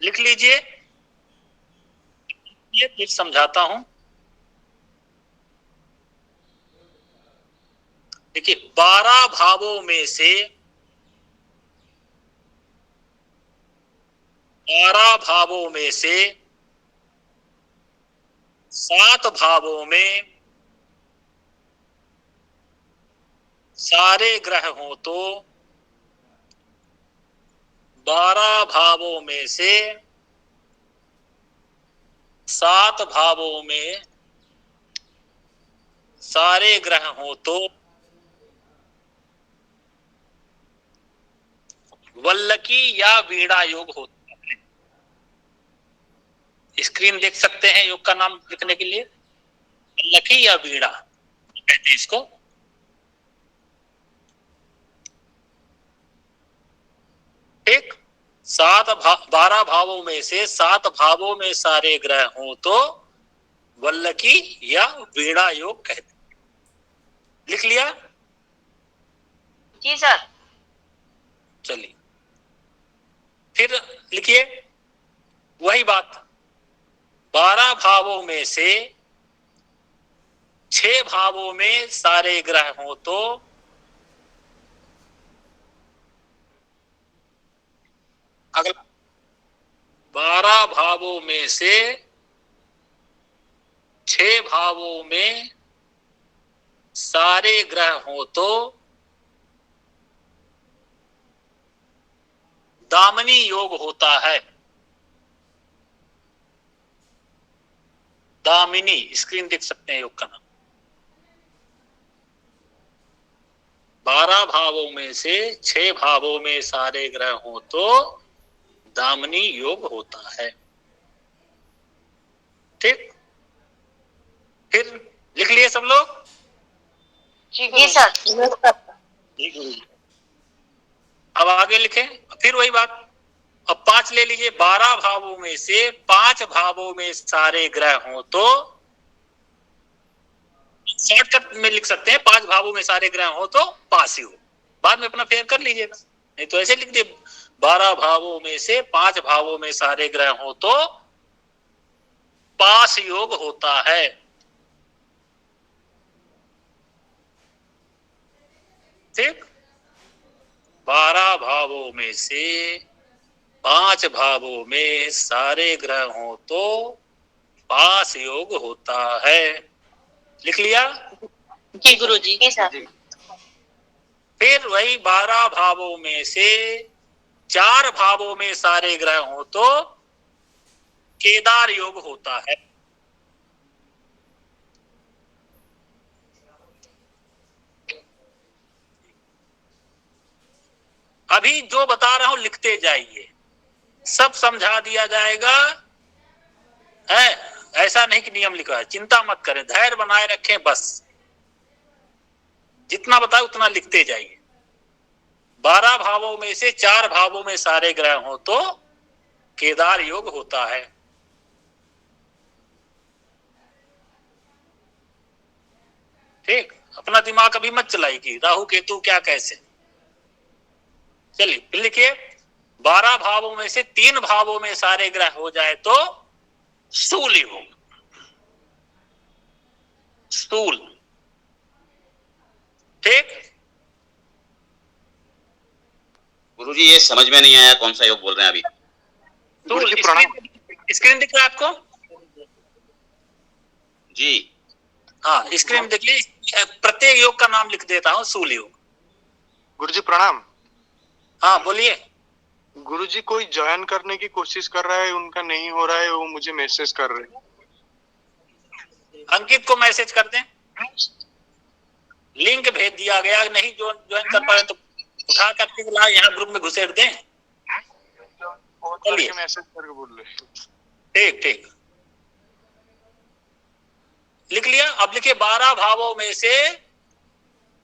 लिख लीजिए, ये फिर समझाता हूं। देखिए 12 भावों में से 7 भावों में सारे ग्रह हों तो 12 भावों में से 7 भावों में सारे ग्रह हों तो वल्लकी या वीणा योग होता है। स्क्रीन देख सकते हैं योग का नाम लिखने के लिए, वल्लकी या वीणा कहते हैं इसको। ठीक, 12 भावों में से 7 भावों में सारे ग्रह हों तो वल्लकी या वीणा योग कहते हैं। लिख लिया? जी सर। चलिए फिर लिखिए वही बात, 12 भावों में से 6 भावों में सारे ग्रह हों तो अगला 12 भावों में से 6 भावों में सारे ग्रह हों तो दामिनी योग होता है। दामिनी, स्क्रीन देख सकते हैं योग का नाम। 12 भावों में से 6 भावों में सारे ग्रह हों तो दामिनी योग होता है। ठीक, फिर लिख लिए सब लोग? जी सर। अब आगे लिखें, फिर वही बात। अब 5 ले लीजिए, 12 भावों में से 5 भावों में सारे ग्रह हों तो शॉर्टकट में लिख सकते हैं, 5 भावों में सारे ग्रह हो तो पास ही हो, बाद में अपना फेयर कर लीजिएगा, नहीं तो ऐसे लिख दिए 12 भावों में से 5 भावों में सारे ग्रह हो तो पास योग होता है। ठीक, 12 भावों में से 5 भावों में सारे ग्रह हो तो पास योग होता है। लिख लिया? जी गुरुजी। जी सर। फिर वही 12 भावों में से 4 भावों में सारे ग्रह हो तो केदार योग होता है। अभी जो बता रहा हूं लिखते जाइए, सब समझा दिया जाएगा है। ऐसा नहीं कि नियम लिखा है, चिंता मत करें, धैर्य बनाए रखें, बस जितना बताए उतना लिखते जाइए। 12 भावों में से 4 भावों में सारे ग्रह हो तो केदार योग होता है। ठीक, अपना दिमाग अभी मत चलाइए राहु केतु क्या कैसे। चलिए फिर लिखिए, 12 भावों में से 3 भावों में सारे ग्रह हो जाए तो स्थूल योग। स्थूल, ठीक। गुरुजी ये समझ में नहीं आया कौन सा योग बोल रहे हैं अभी। गुरुजी स्क्रीन दिख रहा है आपको? जी हाँ, स्क्रीन देख लीजिए, प्रत्येक योग का नाम लिख देता हूँ, स्थूल योग। गुरुजी प्रणाम। हाँ बोलिए। गुरुजी कोई ज्वाइन करने की कोशिश कर रहा है, उनका नहीं हो रहा है, वो मुझे मैसेज कर रहे हैं। अंकित को मैसेज कर दें, लिंक भेज दिया गया, नहीं जो ज्वाइन कर पाए तो उठा करके ला यहाँ ग्रुप में घुसेड़ दें। चलिए मैसेज करके बोल रहे। ठीक ठीक, लिख लिया? अब लिखिए 12 भावों में से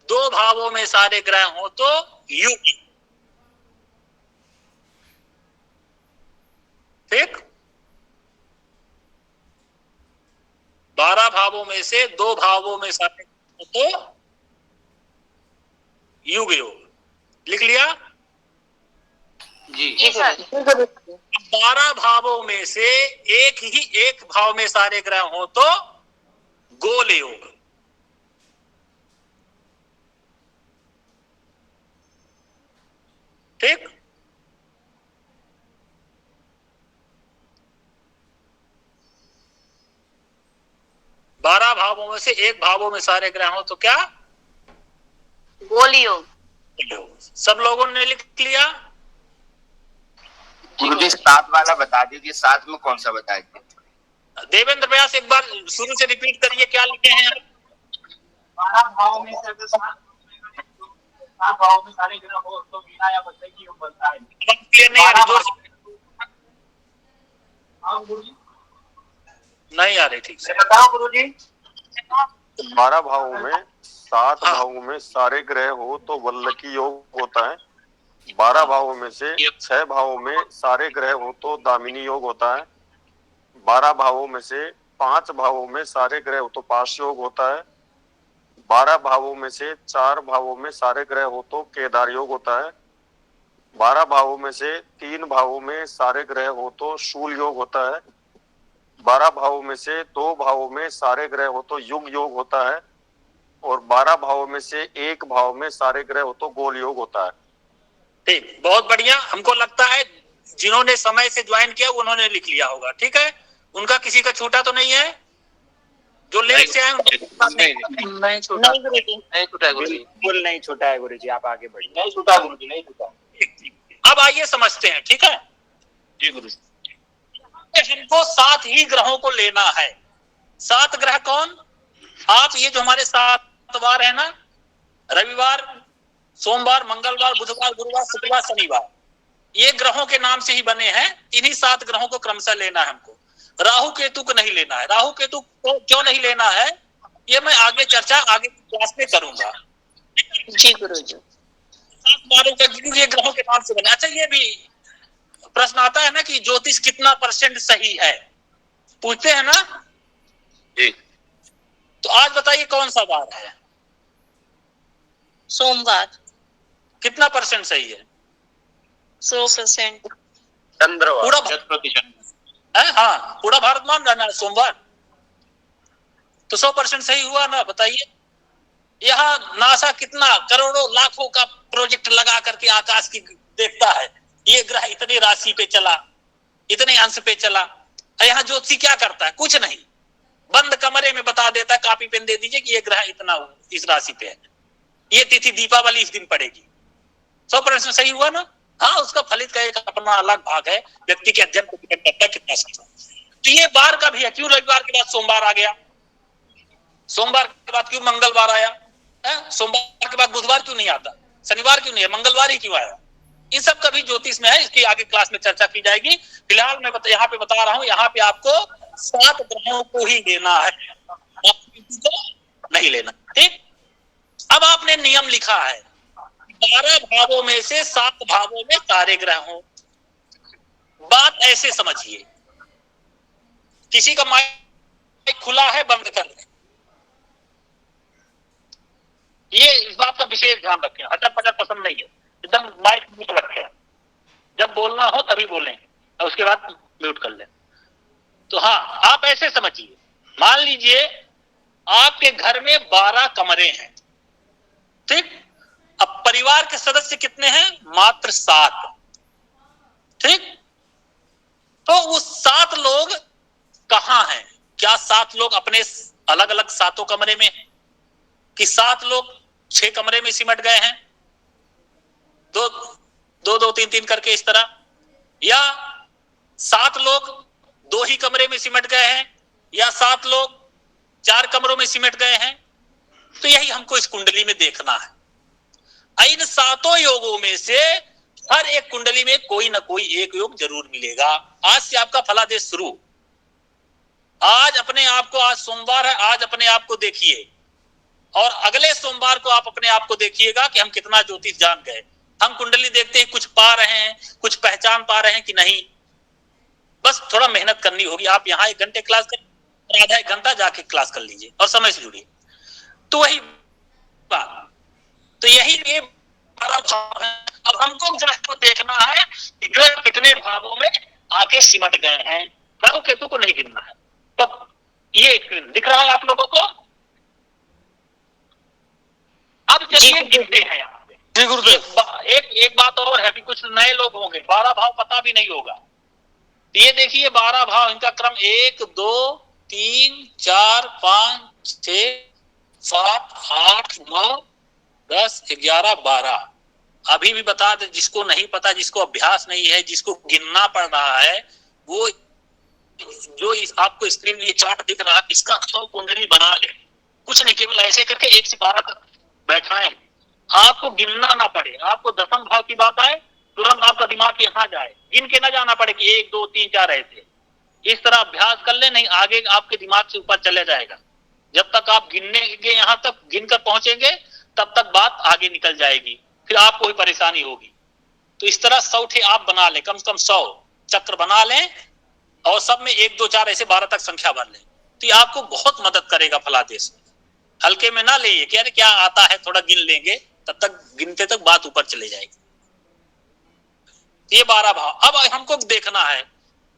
2 भावों में सारे ग्रह हो तो युग। ठीक, 12 भावों में से 2 भावों में सारे हो तो युग योग। लिख लिया? जी सर। 12 12 भावों में से एक भाव में सारे ग्रह हो तो गोल योग। ठीक, बारह भावों में से एक भावों में सारे ग्रह हो तो क्या? गोल योग। सब लोगों ने लिख लिया? गुरुजी 7 वाला बता दीजिए, 7 में कौन सा बताए थे? देवेंद्र व्यास एक बार शुरू से रिपीट करिए, क्या लिखे हैं आप? 12 भाव में से अगर 7 भाव में सारे ग्रह हो तो मीना या बच्चे की योग बनता है। क्लियर नहीं आ रही? जोर से। हाँ गुरुजी, नहीं आ रही ठीक से। बताओ गुरुजी। 12 भावों में 7 भावों में सारे ग्रह हो तो वल्लकी योग होता है। 12 भावों में से 6 भावों में सारे ग्रह हो तो दामिनी योग होता है। 12 भावों में से 5 भावों में सारे ग्रह हो तो पाश योग होता है। 12 भावों में से 4 भावों में सारे ग्रह हो तो केदार योग होता है। 12 भावों में से 3 भावों में सारे ग्रह हो तो शूल योग होता है। 12 भावों में से 2 भावों में सारे ग्रह हो तो युग योग होता है। और 12 भावों में से 1 भाव में सारे ग्रह हो तो गोल योग होता है। ठीक, बहुत बढ़िया। हमको लगता है जिन्होंने समय से ज्वाइन किया उन्होंने लिख लिया होगा। ठीक है, उनका किसी का छूटा तो नहीं है? जो लेट से आए नहीं छूटा गुरुजी। नहीं छूटा गुरुजी, बिल्कुल नहीं छूटा है गुरुजी, आप आगे बढ़िए। नहीं छूटा गुरुजी, नहीं छूटा। अब आइए समझते हैं। ठीक है जी गुरु। हमको 7 ही ग्रहों को लेना है। 7 ग्रह कौन? आप ये जो हमारे 7 वार है ना, रविवार, सोमवार, मंगलवार, बुधवार, गुरुवार, शुक्रवार, शनिवार, ये ग्रहों के नाम से ही बने हैं। इन्हीं 7 ग्रहों को क्रमशः लेना है हमको। राहु केतु को नहीं लेना है। राहु केतु को क्यों नहीं लेना है, ये मैं आगे चर्चा आगे क्लास में करूंगा। जी गुरुजी। 7 वारों के ये ग्रहों के नाम से बने। अच्छा, ये भी प्रश्न आता है ना कि ज्योतिष कितना % सही है, पूछते हैं ना जी। तो आज बताइए कौन सा वार है? सोमवार। कितना % सही है? 100%। चंद्रवार पूरा 10% है। हाँ, पूरा भारत मान रहा है सोमवार, तो 100% सही हुआ ना? बताइए। यहाँ नासा कितना करोड़ों लाखों का प्रोजेक्ट लगा करके आकाश की देखता है, ये ग्रह इतनी राशि पे चला, इतने अंश पे चला। यहाँ ज्योतिषी क्या करता है? कुछ नहीं, बंद कमरे में बता देता है, कॉपी पेन दे दीजिए कि ये ग्रह इतना इस राशि पे है, ये तिथि दीपावली इस दिन पड़ेगी। 100% सही हुआ ना? हाँ, उसका फलित का एक अपना अलग भाग है, व्यक्ति के अध्ययन को डिपेंड करता है कितना सही। तो ये बार का भी है। क्यों रविवार के बाद सोमवार आ गया? सोमवार के बाद क्यों मंगलवार आया? सोमवार के बाद बुधवार क्यों नहीं आता? शनिवार क्यों नहीं है? मंगलवार ही क्यों आया? इन सब का भी ज्योतिष में है, इसकी आगे क्लास में चर्चा की जाएगी। फिलहाल मैं यहाँ पे बता रहा हूँ, यहाँ पे आपको 7 ग्रहों को ही लेना है, को नहीं लेना। ठीक, अब आपने नियम लिखा है 12 भावों में से 7 भावों में सारे ग्रह हो। बात ऐसे समझिए, किसी का माइक खुला है, बंद कर ले। ये इस बात का विशेष ध्यान रखें, अटर पटर पसंद नहीं है, एकदम माइक म्यूट रखें। जब बोलना हो तभी बोलें और उसके बाद म्यूट कर लें। तो हाँ, आप ऐसे समझिए, मान लीजिए आपके घर में 12 कमरे हैं। ठीक, अब परिवार के सदस्य कितने हैं? मात्र 7। ठीक, तो वो 7 लोग कहां हैं? क्या 7 लोग अपने अलग अलग 7 कमरे में हैं, कि 7 लोग 6 कमरे में सिमट गए हैं, 2-2-3-3 करके इस तरह, या 7 लोग 2 ही कमरे में सिमट गए हैं, या 7 लोग 4 कमरों में सिमट गए हैं? तो यही हमको इस कुंडली में देखना है। इन 7 योगों में से हर एक कुंडली में कोई ना कोई एक योग जरूर मिलेगा। आज से आपका फलादेश शुरू। आज अपने आप को, आज सोमवार है, आज अपने आप को देखिए और अगले सोमवार को आप अपने आप को देखिएगा कि हम कितना ज्योतिष जान गए। हम कुंडली देखते ही कुछ पा रहे हैं, कुछ पहचान पा रहे हैं कि नहीं। बस थोड़ा मेहनत करनी होगी। आप यहाँ 1 घंटे क्लास कर, आधा 1 घंटा जाके क्लास कर लीजिए और समय से जुड़िए। तो वही बात, तो यही ये 12 भाव है। अब हमको ग्रह को देखना है कि ग्रह कितने भावों में आके सिमट गए हैं, राहु केतु को नहीं गिनना है। तब ये स्क्रीन दिख रहा है आप लोगों को? अब चलिए गिनते हैं यहाँ पे। एक बात और है कि कुछ नए लोग होंगे, 12 भाव पता भी नहीं होगा। ये देखिए 12 भाव, इनका क्रम 1 2 3 4 5 6 7 8 9 10 11 12। अभी भी बता दे, जिसको नहीं पता, जिसको अभ्यास नहीं है, जिसको गिनना पड़ रहा है, वो जो आपको स्क्रीन में ये चार्ट दिख रहा है, इसका 100 कुंडली बना ले। कुछ नहीं, केवल ऐसे करके 1 से 12 तक बैठाएं, आपको गिनना ना पड़े। आपको दशम भाव की बात आए, तुरंत आपका दिमाग यहाँ जाए, गिन के ना जाना पड़े कि 1 2 3 4 ऐसे। इस तरह अभ्यास कर ले, नहीं आगे आपके दिमाग से ऊपर चले जाएगा। जब तक आप गिनने के यहाँ तक गिनकर पहुंचेंगे, तब तक बात आगे निकल जाएगी, फिर आपको ही परेशानी होगी। तो इस तरह 100 ठे आप बना लें, कम से कम 100 चक्र बना लें, और सब में 1 2 4 ऐसे 12 तक संख्या भर लें। तो ये आपको बहुत मदद करेगा फलादेश में। हल्के में ना ले कि अरे क्या आता है, थोड़ा गिन लेंगे, तब तक गिनते तक बात ऊपर चले जाएगी। ये 12 भाव अब हमको देखना है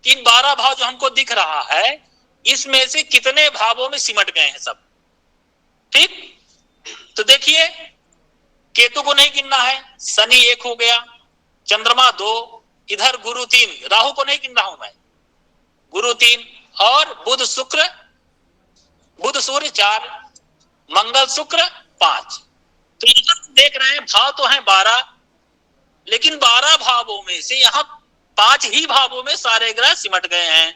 कि इन 12 भाव जो हमको दिख रहा है, इसमें से कितने भावों में सिमट गए हैं सब। ठीक, तो देखिए केतु को नहीं गिनना है, शनि 1 हो गया, चंद्रमा 2, इधर गुरु 3, राहु को नहीं गिन रहा हूं मैं, गुरु 3, और बुध शुक्र, बुध सूर्य 4, मंगल शुक्र 5। तो यहां देख रहे हैं भाव तो हैं 12, लेकिन 12 भावों में से यहां 5 ही भावों में सारे ग्रह सिमट गए हैं।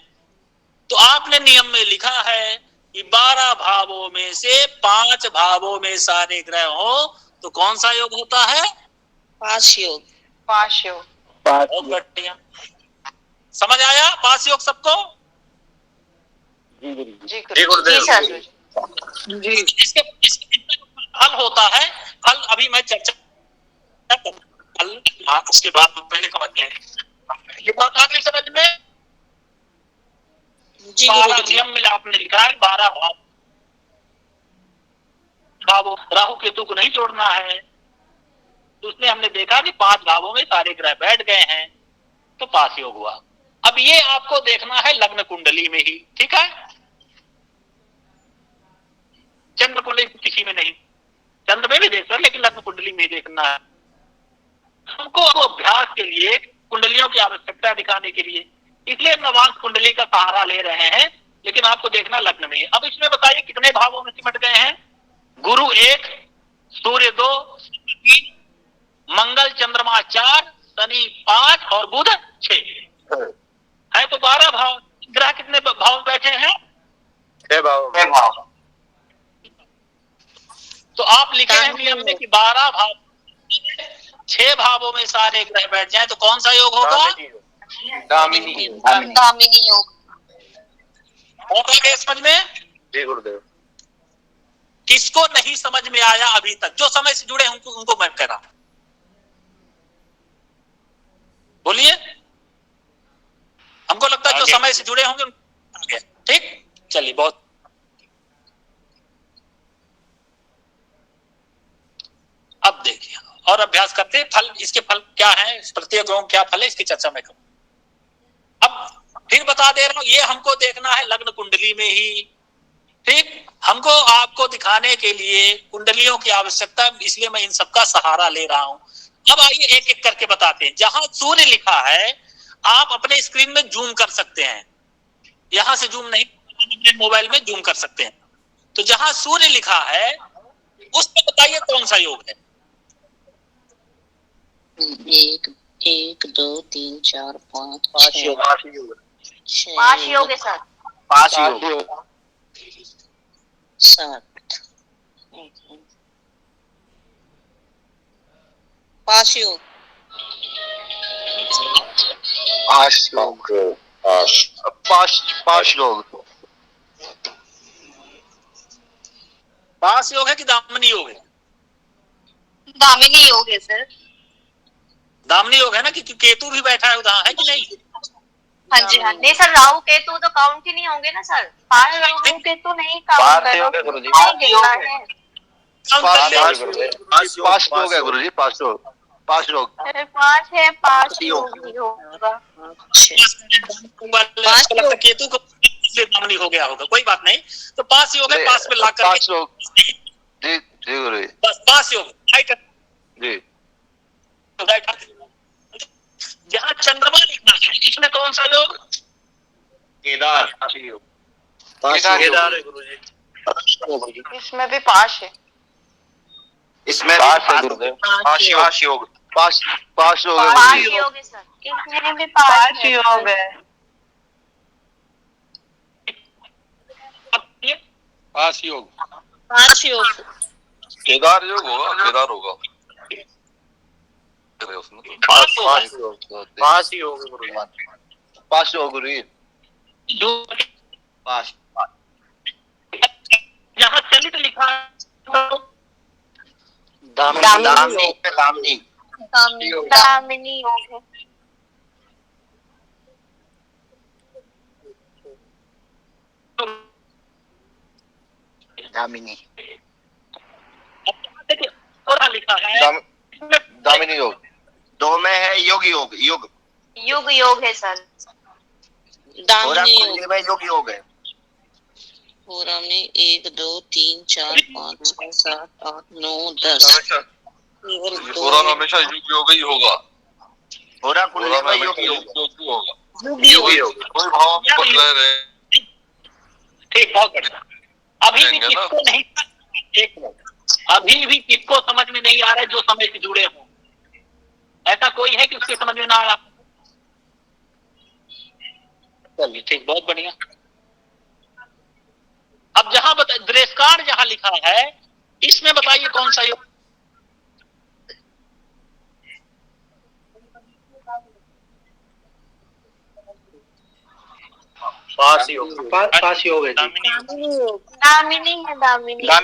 तो आपने नियम में लिखा है कि 12 भावों में से 5 भावों में सारे ग्रह हो तो कौन सा योग होता है? पाश योग। पाश योग। बहुत बढ़िया, समझ आया पाश योग सबको? जी सर जी। इसके फल होता है, फल अभी मैं चर्चा फल उसके बाद पहले समझते हैं। ये बात आगे समझ में? जी 12 नियम में आपने लिखा है 12 भावों, राहु केतु को नहीं जोड़ना है। तो उसने हमने देखा कि 5 भावों में सारे ग्रह बैठ गए हैं, तो पास योग हुआ। अब ये आपको देखना है लग्न कुंडली में ही, ठीक है? चंद्र कुंडली किसी में नहीं, चंद्र में भी देख सकते, लेकिन लग्न कुंडली में देखना है हमको। अभ्यास के लिए कुंडलियों की आवश्यकता दिखाने के लिए, इसलिए नवांश कुंडली का सहारा ले रहे हैं, लेकिन आपको देखना लग्न में। अब इसमें बताइए कितने भावों में सिमट गए हैं? गुरु 1, सूर्य 2, 3, मंगल चंद्रमा 4, शनि 5 और बुध 6 है। तो 12 भाव। ग्रह कितने भाव में बैठे हैं? 6 भाव। तो आप लिखे हैं नियम में कि 12 भाव 6 भावों में सारे ग्रह बैठ जाएं तो कौन सा योग होगा? दामिनी योग। और आगे समझ में? जी गुरुदेव। किसको नहीं समझ में आया अभी तक? जो समय से जुड़े उनको मैं कह रहा हूं, बोलिए। हमको लगता है जो समय से जुड़े होंगे। ठीक, चलिए बहुत। अब देखिए और अभ्यास करते हैं। फल, इसके फल क्या है, प्रत्येक ग्रहों क्या फल है, इसकी चर्चा मैं करूं। अब फिर बता दे रहा हूं, ये हमको देखना है लग्न कुंडली में ही। ठीक, हमको आपको दिखाने के लिए कुंडलियों की आवश्यकता, इसलिए मैं इन सबका सहारा ले रहा हूं। अब आइए एक एक करके बताते हैं। जहां सूर्य लिखा है आप अपने स्क्रीन में जूम कर सकते हैं, यहां से जूम नहीं, अपने मोबाइल में जूम कर सकते हैं। तो जहां सूर्य लिखा है उस पर बताइए कौन सा योग है? 1 2 3 4 5 पाश 6 योग। 5 योग है सर। पाश योग। 7 पाश योग। पाश योग। पाश योग। पास योग है कि दामिनी योग है? दामिनी योग है सर। दामिनी योग है ना, क्योंकि केतु भी बैठा है उधर, है कि नहीं? हाँ जी हाँ। नहीं सर, राहु केतु तो काउंट ही नहीं होंगे ना सर। राहु केतु नहीं काउंट करो, गुरुजी। नहीं गिनना है। पाश योग है गुरुजी, पाश योग। पांच योग। 5 है, 5 योग होगा। आपको लगता है केतु को दामिनी हो गया होगा, कोई बात नहीं। तो 5 योग है, 5 में ला करके 5 योग। जी जी गुरु जी। बस 5 योग राइट जी। जहाँ चंद्रमा लिखना है इसमें कौन सा योग? केदार। केदार है गुरुजी। इसमें भी 5 है। इसमें 5 है गुरुदेव। 5 योग। 5 योग। 5 योग है 5 गुरु जी। योग है सर, इसमें भी 5 योग है। 5 योग। 5 योग। केदार योग होगा, केदार होगा उसमें तो। 5 योग। 5 योग गुरुजी। 5 योग गुरु जी। 5। यहाँ चलित लिखा है दामिनी दामिनी योग है। दामिनी। देखिए थोड़ा लिखा है दामिनी योग। 2 में है योग योग योग। युग योग है सर। दामिनी योग में योग है। होरा में 1 2 3 4 5 6 7 8 9 10 केवल 2 होरा में हमेशा योग ही होगा। होरा कुंडली में योग होगा। योग कोई भाव में बदल रहे। ठीक, बहुत बढ़िया। अभी भी देंगे ना। किसको नहीं, एक मिनट, अभी भी किसको समझ में नहीं आ रहा है जो समय से जुड़े हों? ऐसा कोई है कि उसके समझ में ना आ रहा? चलिए ठीक, बहुत बढ़िया। अब जहां दृष्कार जहां लिखा है इसमें बताइए कौन सा योग? पास योग है जी। दामिनी है, दामिनी योग।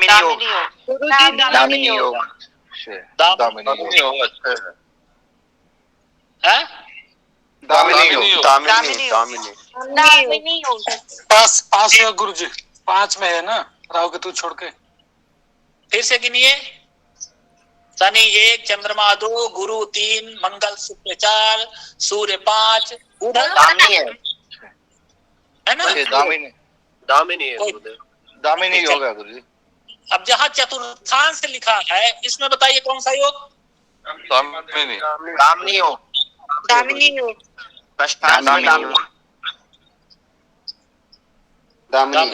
दामिनी योग। दामिनी योग अच्छा है। है दामिनी योग। दामिनी योग है। 5 योग गुरुजी। 5 में है ना, राहु केतु छोड़ के। फिर से गिनिए। शनि 1, चंद्रमा 2, गुरु 3, मंगल शुक्र 4, सूर्य 5, बुध दामिनी है ना? दामिनी है गुरुदेव। दामिनी योग है गुरु जी। अब जहाँ चतुर्थांश लिखा है इसमें बताइए कौन सा योग? दामिनी योग। दामिनी योग। षष्ठांश में दामिनी।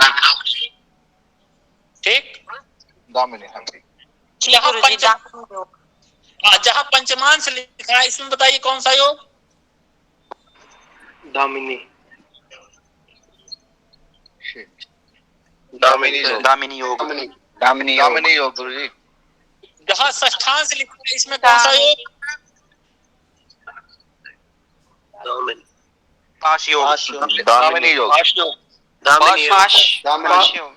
ठीक। दामिनी। जहाँ जहाँ पंचमांश लिखा है इसमें बताइए कौन सा योग? दामिनी योग। दामिनी योग गुरु जी। जहाँ षष्ठांश लिखा है इसमें कौन सा योग? पाश योग। दामिनी योग।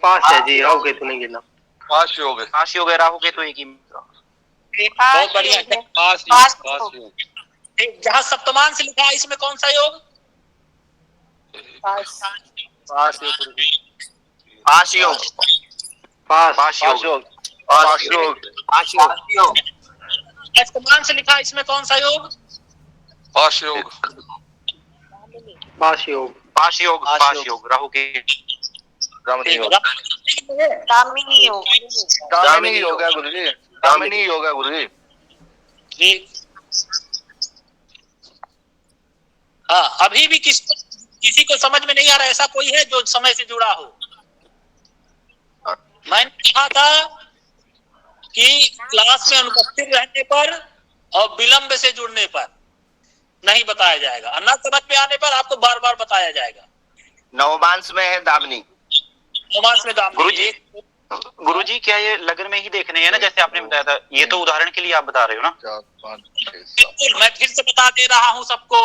पास है जी, राहु केतु नहीं गिना। 5 योग है। 5 योग है, राहु केतु एक ही। बहुत बढ़िया। पास योग। ठीक, जहाँ सप्तमांश लिखा है इसमें कौन सा योग? पाश योग। अष्टमांश लिखा है इसमें कौन सा योग? पास योग। पाश योग। राहु के। दामिनी योग। दामिनी योग। दामिनी योग है गुरु जी। दामिनी योग है गुरु जी। जी हाँ, अभी भी किसी को समझ में नहीं आ रहा ऐसा कोई है जो समय से जुड़ा हो? मैंने कहा था कि क्लास में अनुपस्थित रहने पर और विलंब से जुड़ने पर नहीं बताया जाएगा, अन्ना समझ में आने पर आपको बार बार बताया जाएगा। नवमांश में है दामिनी। नवमांश में दामिनी। गुरुजी क्या ये लग्न में ही देखने हैं ना, जैसे आपने बताया था? ये तो उदाहरण के लिए आप बता रहे हो ना? बिल्कुल, मैं फिर से बता दे रहा हूँ सबको,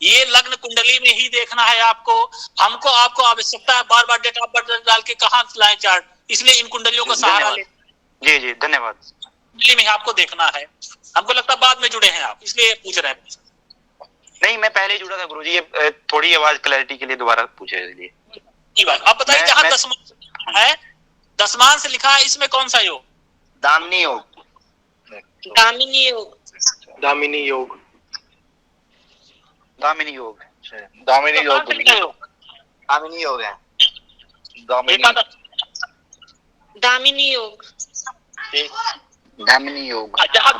ये लग्न कुंडली में ही देखना है आपको। हमको आपको आवश्यकता है बार बार डेट ऑफ बर्थ डाल के कहाँ लाए चार्ट, इसलिए इन कुंडलियों को सहारा ले। जी जी धन्यवाद। कुंडली में आपको देखना है। हमको लगता है बाद में जुड़े हैं आप, इसलिए पूछ रहे हैं। नहीं, मैं पहले जुड़ा था गुरुजी, ये थोड़ी आवाज क्लैरिटी के लिए दोबारा पूछे। अब बताइए जहाँ दसमांश है, दसमांश लिखा है इसमें कौन सा योग? दामिनी योग। दामिनी योग। दामिनी योग। दामिनी योग। दामिनी योग। दामिनी योग है। दामिनी योग। दामिनी योग। जहाँ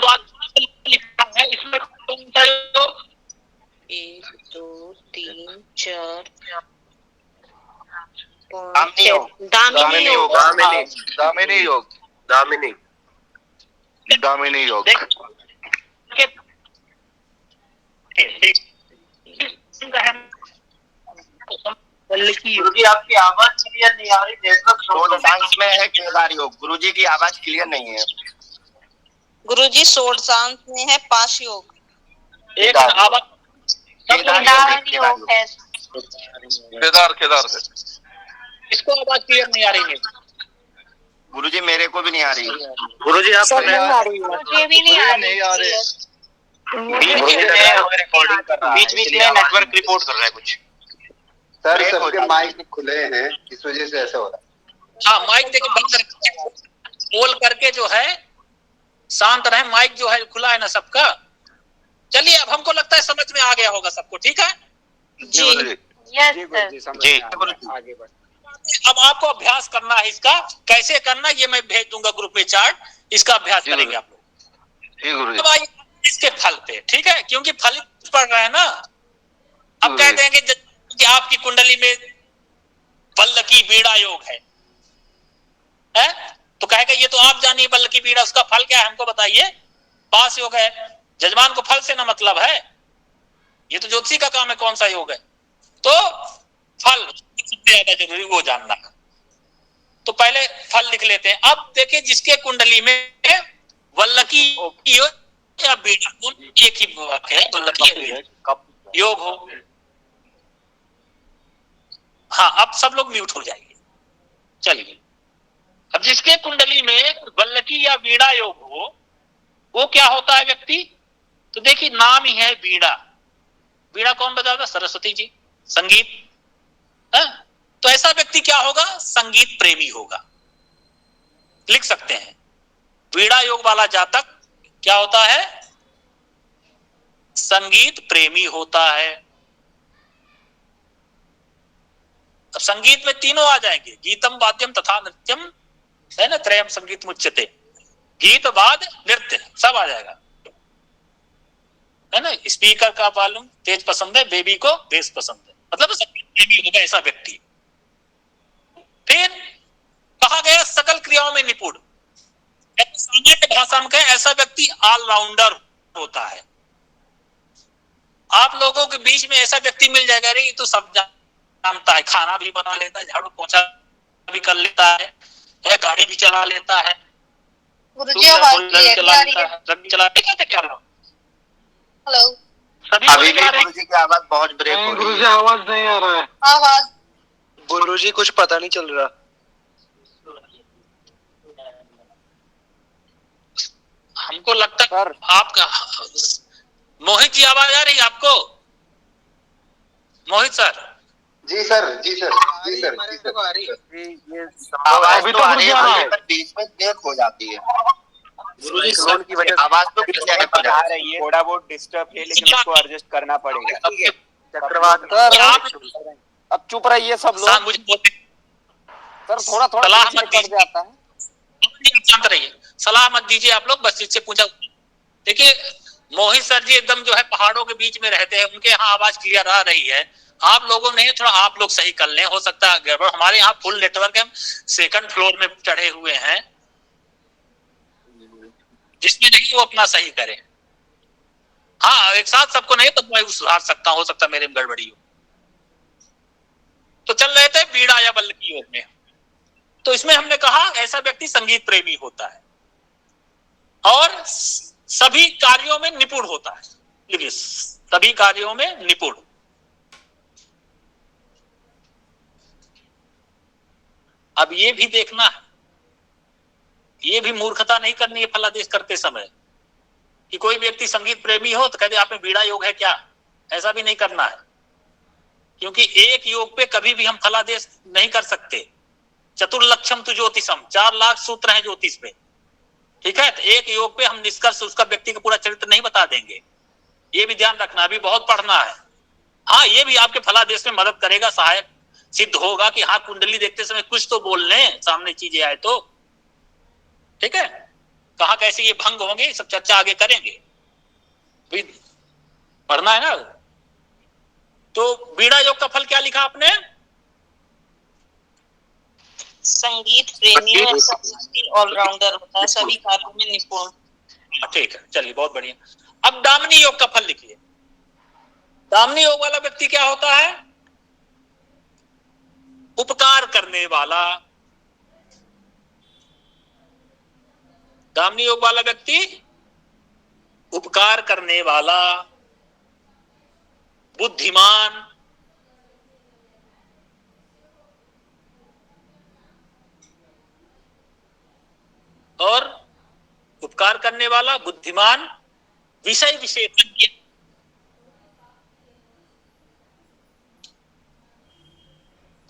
लिखा है इसमें कौन सा योग? 1 2 3 4 दामिनी योग। दामिनी योग। दामिनी योग। दामिनी दामिनी योग। गुरुजी आपकी आवाज क्लियर नहीं आ रही, नेटवर्क सोड साइंस में है केदार योग। गुरुजी की आवाज क्लियर नहीं है। गुरुजी सोडसांस में है पाश योग। एक आवाज योग है। केदार है। इसको आवाज क्लियर नहीं आ रही है। गुरुजी मेरे को भी नहीं आ रही। गुरुजी आप मुझे भी नहीं आ रही। बीच बीच में नेटवर्क रिपोर्ट कर रहा है कुछ। सर सबके माइक खुले हैं, इस वजह से ऐसा हो रहा है। हाँ, माइक देखिए बंद करके बोल करके जो है शांत रहे। माइक जो है खुला है ना सबका। चलिए, अब हमको लगता है समझ में आ गया होगा सबको। ठीक है जी। Yes sir. जी आगे बढ़। अब आपको अभ्यास करना है। इसका कैसे करना ये मैं भेज दूंगा ग्रुप में चार्ट। इसका अभ्यास करेंगे आप लोग। अब आइए इसके फल पे। ठीक है, क्योंकि फल पढ़ रहे हैं ना। अब कह देंगे कि आपकी कुंडली में बल्लकी बीड़ा योग है, तो कहेगा ये तो आप जानिए बल्लकी बीड़ा, उसका फल क्या है हमको बताइए। पास योग है। जजमान को फल से ना मतलब है, ये तो ज्योतिषी का काम है कौन सा योग है। तो फल सबसे ज्यादा जरूरी वो जानना। तो पहले फल लिख लेते हैं। अब देखिए जिसके कुंडली में बल्लकी योग या बीड़ा एक ही वाक्य है, बल्लकी या बीड़ा योग हो। हाँ, अब सब लोग म्यूट हो जाएंगे। चलिए, अब जिसके कुंडली में बल्लकी या बीड़ा योग हो वो क्या होता है व्यक्ति? तो देखिए नाम ही है बीड़ा। बीड़ा कौन बजाता? सरस्वती जी। संगीत है? तो ऐसा व्यक्ति क्या होगा? संगीत प्रेमी होगा। लिख सकते हैं बीड़ा योग वाला जातक क्या होता है? संगीत प्रेमी होता है। अब संगीत में तीनों आ जाएंगे, गीतम वाद्यम तथा नृत्यम, है ना, त्रयम संगीत मुच्यते। गीत वाद नृत्य सब आ जाएगा, है ना। स्पीकर का वॉल्यूम तेज पसंद है, बेबी को बेस पसंद है, मतलब संगीत प्रेमी होगा ऐसा व्यक्ति। फिर कहा गया सकल क्रियाओं में निपुण। सामान्य भाषा में कहें ऐसा व्यक्ति ऑलराउंडर होता है। आप लोगों के बीच में ऐसा व्यक्ति मिल जाएगा, अरे ये तो सब जानता है, खाना भी बना लेता है, झाड़ू पोछा भी कर लेता है, गाड़ी भी चला लेता है, हेलो। अभी भी गुरुजी की आवाज बहुत ब्रेक हो रही है। गुरुजी आवाज नहीं आ रहा है। आवाज गुरुजी कुछ पता नहीं चल रहा। हमको लगता है आपका मोहित जी आवाज आ रही है आपको? मोहित सर। जी सर, जी सर, जी सर, अभी तो तो आ रही है, पर बीच में ब्रेक हो जाती है। गुरुजी साउंड की वजह से आवाज तो क्लियर आ रही है, थोड़ा बहुत डिस्टर्ब है, लेकिन उसको एडजस्ट करना पड़ेगा। चक्रवात अब चुप रहिए सब लोग। मुझे बोलते सर थोड़ा थोड़ा सलाह बीच में मत कट जाता है। शांत रहिए, सलाह मत दीजिए आप लोग, बस इससे पूछा। देखिए मोहित सर जी एकदम जो है पहाड़ों के बीच में रहते हैं, उनके यहाँ आवाज क्लियर आ रही है। आप लोगों ने थोड़ा आप लोग सही कर लें, हो सकता है गड़बड़। हमारे यहाँ फुल नेटवर्क है, हम 2nd फ्लोर में चढ़े हुए हैं, जिसमें नहीं वो अपना सही करे। हाँ, एक साथ सबको नहीं तो मैं सुधार सकता हूं, हो सकता मेरे में गड़बड़ी हो। तो चल रहे थे बीड़ा या बल्लकी योग में। तो इसमें हमने कहा ऐसा व्यक्ति संगीत प्रेमी होता है और सभी कार्यों में निपुण होता है। देखिए सभी कार्यों में निपुण। अब ये भी देखना है, ये भी मूर्खता नहीं करनी है फलादेश करते समय कि कोई व्यक्ति संगीत प्रेमी हो तो कहते आप में बीड़ा योग है क्या, ऐसा भी नहीं करना है। क्योंकि एक योग पे कभी भी हम फलादेश नहीं कर सकते। चतुर्लक्षम तु ज्योतिषम, 4 लाख सूत्र है ज्योतिष में। ठीक है, तो एक योग पे हम निष्कर्ष उसका व्यक्ति का पूरा चरित्र नहीं बता देंगे, ये भी ध्यान रखना, अभी बहुत पढ़ना है। हाँ, ये भी आपके फलादेश में मदद करेगा, सहायक सिद्ध होगा कि हाँ कुंडली देखते समय कुछ तो बोल लें, सामने चीजें आए तो। ठीक है, कहाँ कैसे ये भंग होंगे, सब चर्चा आगे करेंगे, भी पढ़ना है ना। तो वीणा योग का फल क्या लिखा आपने? संगीत प्रेमी और संगीत ऑलराउंडर होता है, सभी कार्यों में निपुण। ठीक है, चलिए बहुत बढ़िया। अब दामिनी योग का फल लिखिए। दामिनी योग वाला व्यक्ति क्या होता है? उपकार करने वाला। दामिनी योग वाला व्यक्ति उपकार करने वाला, बुद्धिमान, और उपकार करने वाला, बुद्धिमान, विषय विशेषज्ञ।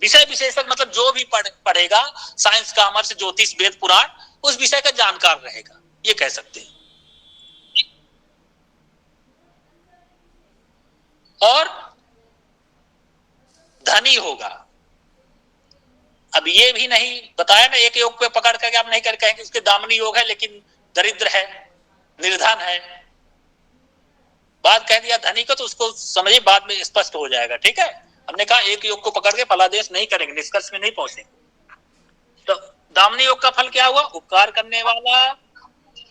विषय विशेषज्ञ मतलब जो भी पढ़ेगा, साइंस, कॉमर्स, ज्योतिष, वेद, पुराण, उस विषय का जानकार रहेगा, ये कह सकते हैं। और धनी होगा। अब ये भी नहीं बताया ना, एक योग पे पकड़ करके आप नहीं कर कहेंगे उसके दामिनी योग है लेकिन दरिद्र है, निर्धन है, बात कह दिया धनी को, तो उसको समझिए बाद में स्पष्ट हो जाएगा। ठीक है, हमने कहा एक योग को पकड़ के फलादेश नहीं करेंगे, निष्कर्ष में नहीं पहुंचेंगे। तो दामिनी योग का फल क्या हुआ? उपकार करने वाला,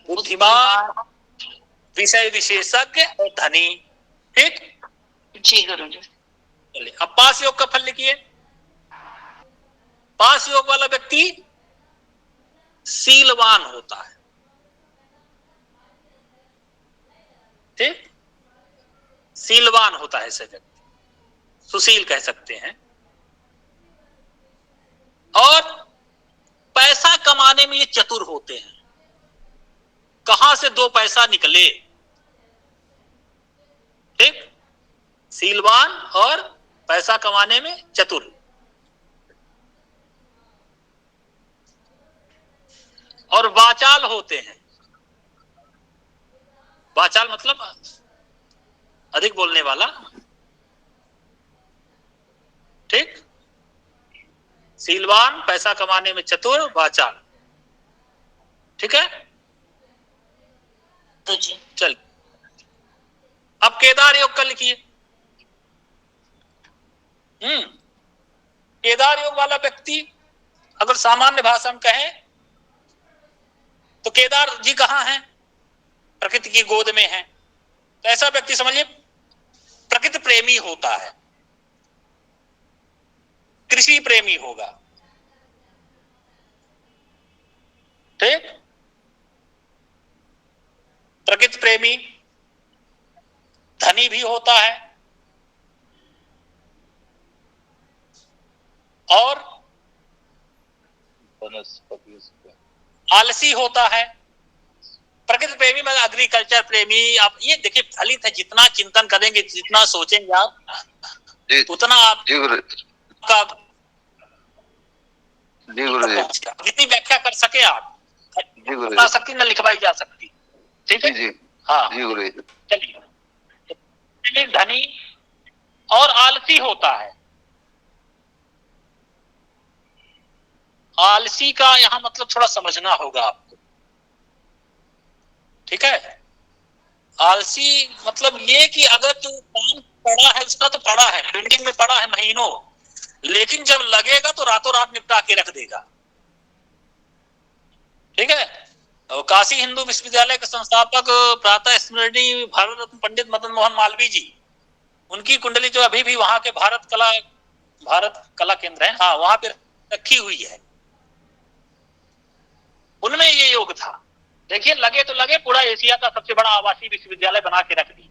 बुद्धिमान, विषय विशेषज्ञ और धनी। ठीक जी गुरुजी। चलिए अब पास योग का फल लिखिए। पास योग वाला व्यक्ति शीलवान होता है। ठीक, शीलवान होता है ऐसे व्यक्ति, सुशील कह सकते हैं। और पैसा कमाने में ये चतुर होते हैं, कहां से दो पैसा निकले। ठीक, शीलवान और पैसा कमाने में चतुर। और वाचाल होते हैं। वाचाल मतलब अधिक बोलने वाला। ठीक, शीलवान, पैसा कमाने में चतुर, वाचाल। ठीक है, तो जी चल अब केदार योग का लिखिए। केदार योग वाला व्यक्ति अगर सामान्य भाषा में कहें तो केदार जी कहां हैं? प्रकृति की गोद में है। तो ऐसा व्यक्ति समझिए प्रकृति प्रेमी होता है, कृषि प्रेमी होगा। ठीक, प्रकृति प्रेमी, धनी भी होता है और आलसी होता है। प्रकृति प्रेमी मतलब एग्रीकल्चर प्रेमी। आप ये देखिए फलित है, जितना चिंतन करेंगे, जितना सोचेंगे आप, उतना आप जितनी व्याख्या कर सके आप, उतना शक्ति न लिखवाई जा सकती। ठीक है, हाँ चलिए। धनी और आलसी होता है। आलसी का यहां मतलब थोड़ा समझना होगा आपको। ठीक है, आलसी मतलब ये कि अगर तू काम पड़ा है, उसका तो पड़ा है, पेंडिंग में पड़ा है महीनों, लेकिन जब लगेगा तो रातों रात निपटा के रख देगा। ठीक है, और काशी हिंदू विश्वविद्यालय के संस्थापक प्रातः स्मरणीय भारत रत्न पंडित मदन मोहन मालवीय जी, उनकी कुंडली जो अभी भी वहां के भारत कला केंद्र है, हाँ वहां पे रखी हुई है, उनमें ये योग था। देखिए लगे तो लगे, पूरा एशिया का सबसे बड़ा आवासीय विश्वविद्यालय बना के रख दी।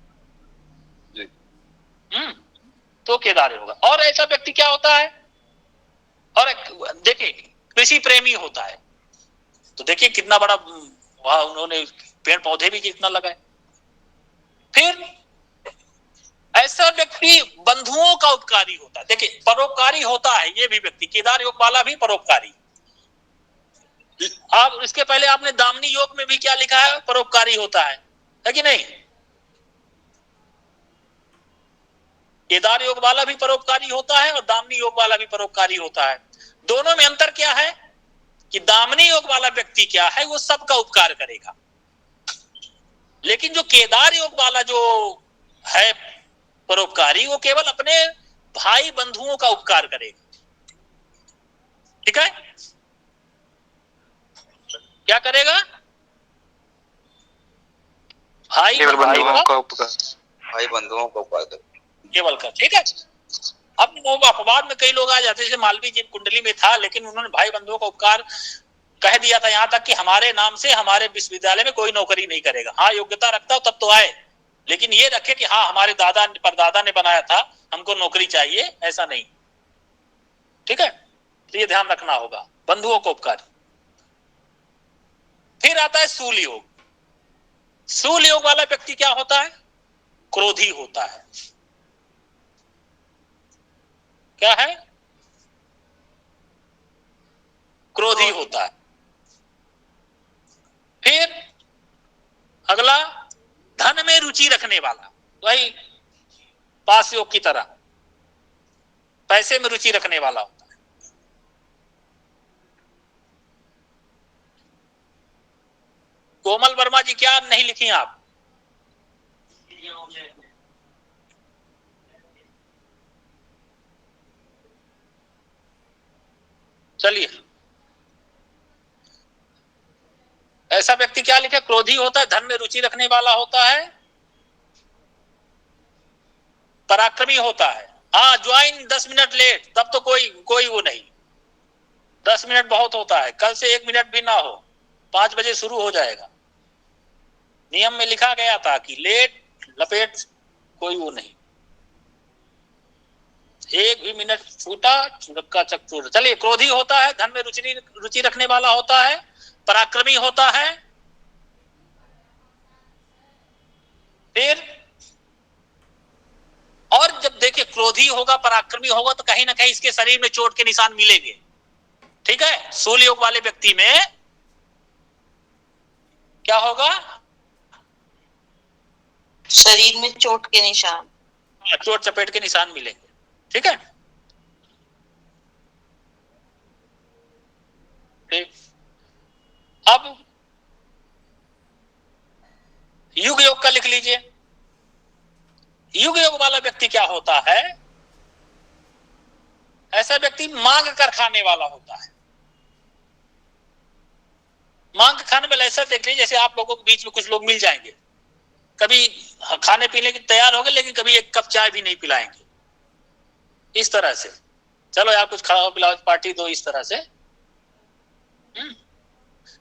तो केदार होगा। और ऐसा व्यक्ति क्या होता है? और देखिए कृषि प्रेमी होता है। तो देखिए कितना बड़ा वहां उन्होंने पेड़ पौधे भी कितना लगाए। फिर ऐसा व्यक्ति बंधुओं का उपकारी होता है। देखिए परोपकारी होता है ये भी व्यक्ति, केदार योग वाला भी परोपकारी। आप इसके पहले आपने दामिनी योग में भी क्या लिखा है? परोपकारी होता है कि नहीं? केदार योग वाला भी परोपकारी होता है और दामिनी योग वाला भी परोपकारी होता है। दोनों में अंतर क्या है कि दामिनी योग वाला व्यक्ति क्या है, वो सबका उपकार करेगा, लेकिन जो केदार योग वाला जो है परोपकारी, वो केवल अपने भाई बंधुओं का उपकार करेगा। ठीक है? क्या करेगा? भाई बंधुओं का उपकार, भाई बंधुओं को उपकार केवल कर। ठीक है? अब वो अपवाद में कई लोग आ जाते हैं, जैसे मालवीय जी कुंडली में था, लेकिन उन्होंने भाई बंधुओं का उपकार कह दिया था, यहां तक कि हमारे नाम से हमारे विश्वविद्यालय में कोई नौकरी नहीं करेगा। हाँ, योग्यता रखता हो तब तो आए, लेकिन ये रखे कि हाँ हमारे दादा परदादा ने बनाया था, हमको नौकरी चाहिए, ऐसा नहीं। ठीक है? तो ये ध्यान रखना होगा, बंधुओं को उपकार। फिर आता है सूल योग। सूल योग वाला व्यक्ति क्या होता है? क्रोधी होता है। क्या है? क्रोधी होता है। फिर अगला, धन में रुचि रखने वाला, वही पास योग की तरह पैसे में रुचि रखने वाला होता है। कोमल वर्मा जी क्या नहीं लिखी आप? चलिए, ऐसा व्यक्ति क्या लिखे? क्रोधी होता है, धन में रुचि रखने वाला होता है, पराक्रमी होता है। हाँ, ज्वाइन 10 मिनट लेट, तब तो कोई वो नहीं, 10 मिनट बहुत होता है। कल से 1 मिनट भी ना हो, 5 बजे शुरू हो जाएगा। नियम में लिखा गया था कि लेट लपेट कोई वो नहीं, 1 भी मिनट छूटा चुड़क्का चकचूर। चलिए, क्रोधी होता है, धन में रुचि रखने वाला होता है, पराक्रमी होता है। फिर और जब देखिए क्रोधी होगा, पराक्रमी होगा, तो कहीं ना कहीं इसके शरीर में चोट के निशान मिलेंगे। ठीक है? सूल योग वाले व्यक्ति में क्या होगा? शरीर में चोट के निशान, चोट चपेट के निशान मिलेंगे। ठीक है? ठीक। अब युग योग का लिख लीजिए। युग योग वाला व्यक्ति क्या होता है? ऐसा व्यक्ति मांग कर खाने वाला होता है। मांग खाने वाला ऐसा देख लीजिए, जैसे आप लोगों के बीच में कुछ लोग मिल जाएंगे, कभी खाने पीने के तैयार होंगे, लेकिन कभी एक कप चाय भी नहीं पिलाएंगे, इस तरह से। चलो यार कुछ खाओ पिलाओ, पार्टी दो, इस तरह से।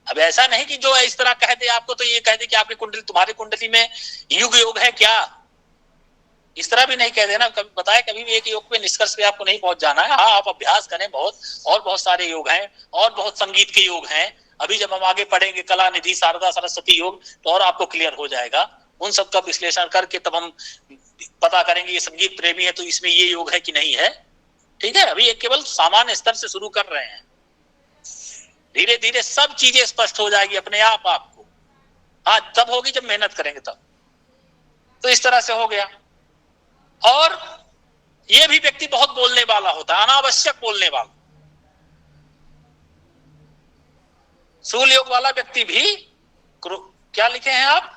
अब ऐसा नहीं कि जो इस तरह कह दे आपको तो ये कह दे कि आपकी कुंडली, तुम्हारी कुंडली में युग योग है क्या, इस तरह भी नहीं कह देना। कभी बताए, कभी भी एक योग पे निष्कर्ष पे आपको नहीं पहुंच जाना है। हाँ, आप अभ्यास करें, बहुत सारे योग हैं, और बहुत संगीत के योग हैं। अभी जब हम आगे पढ़ेंगे कला निधि शारदा सरस्वती योग, तो और आपको क्लियर हो जाएगा। उन सब का विश्लेषण करके तब हम पता करेंगे ये संगीत प्रेमी है तो इसमें ये योग है कि नहीं है। ठीक है? अभी एक केवल सामान्य स्तर से शुरू कर रहे हैं, धीरे धीरे सब चीजें स्पष्ट हो जाएगी अपने आप आपको। हाँ, तब होगी जब मेहनत करेंगे तब। तो इस तरह से हो गया। और ये भी व्यक्ति बहुत बोलने वाला होता है, अनावश्यक बोलने वाला। सूल योग वाला व्यक्ति भी, क्या लिखे हैं आप?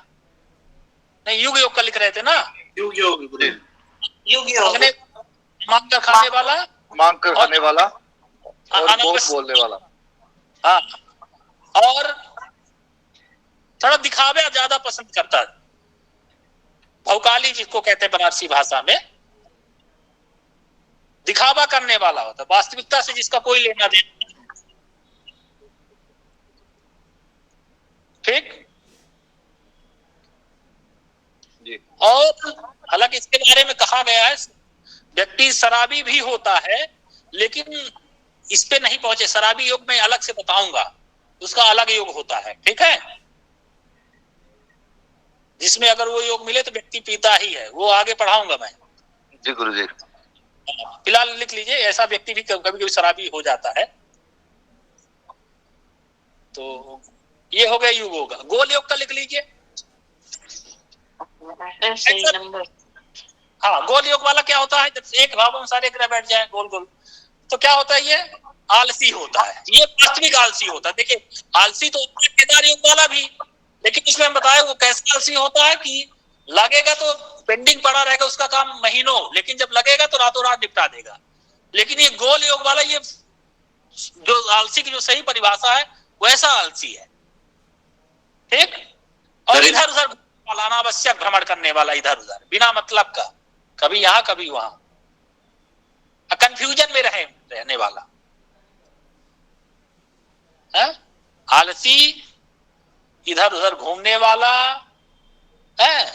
नहीं, युग योग का लिख रहे थे ना? युग योग, युग योग, मांग कर खाने वाला, मांग कर खाने वाला और बहुत बोलने वाला। हाँ, और थोड़ा दिखावे ज्यादा पसंद करता है, भौकाली जिसको कहते हैं बनारसी भाषा में, दिखावा करने वाला होता है, वास्तविकता से जिसका कोई लेना देना। ठीक? और हालांकि इसके बारे में कहा गया है व्यक्ति शराबी भी होता है, लेकिन इस पे नहीं पहुंचे। शराबी योग में अलग से बताऊंगा, उसका अलग योग होता है। ठीक है? जिसमें अगर वो योग मिले तो व्यक्ति पीता ही है, वो आगे पढ़ाऊंगा मैं। जी गुरुजी। फिलहाल लिख लीजिए, ऐसा व्यक्ति भी कभी कभी शराबी हो जाता है। तो ये हो गया युगों का। गोल योग का लिख लीजिए। सही नंबर। हाँ, गोल योग वाला क्या होता है, जब एक भाव में सारे ग्रह बैठ जाए गोल गोल, तो क्या होता है, ये आलसी होता है, ये वास्तविक आलसी होता है। देखिए आलसी तो होता है केदार योग वाला भी, लेकिन इसमें हम बताए वो कैसा आलसी होता है कि लगेगा तो पेंडिंग पड़ा रहेगा उसका काम महीनों, लेकिन जब लगेगा तो रातों रात निपटा देगा। लेकिन ये गोल योग वाला, ये जो आलसी की जो सही परिभाषा है वैसा आलसी है, ठीक। और इधर उधर वाला, अनावश्यक भ्रमण करने वाला, इधर उधर बिना मतलब का, कभी यहाँ कभी वहां, कंफ्यूजन में रहने वाला है, आलसी, इधर उधर घूमने वाला है,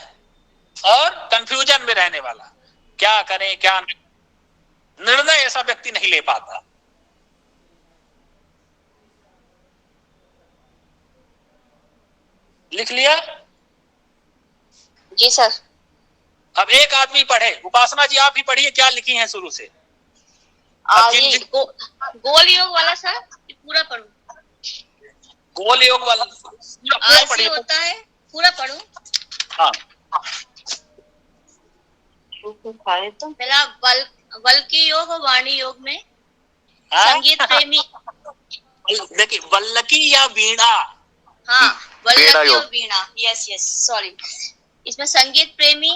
और कंफ्यूजन में रहने वाला, क्या करें क्या नहीं, निर्णय ऐसा व्यक्ति नहीं ले पाता। लिख लिया? जी सर। अब एक आदमी पढ़े, उपासना जी आप भी पढ़िए, क्या लिखी हैं शुरू से। ये गोल योग वाला सर पूरा पढ़ूं? गोल योग वाला पूरा आलसी होता है, पूरा पढ़ूं? हाँ। पहला वल्की योग और वाणी योग में संगीत प्रेमी। देखिए वल्लकी या वीणा, हाँ वल्लकी और वीणा, यस यस सॉरी। इसमें संगीत प्रेमी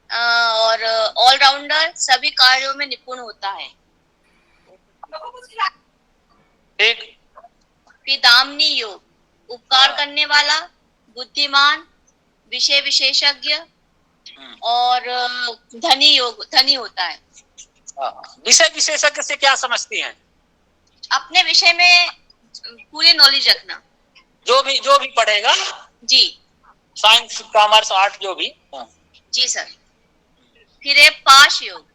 और ऑलराउंडर, सभी कार्यों में निपुण होता है। ठीक। फिर दामनी योग, उपकार करने वाला, बुद्धिमान, विषय विशेषज्ञ, और धनी योग, धनी होता है। विषय विशेषज्ञ से क्या समझती हैं? अपने विषय में पूरी नॉलेज रखना। जो भी पढ़ेगा जी, साइंस कॉमर्स आर्ट जो भी। जी सर। फिर है पाश योग,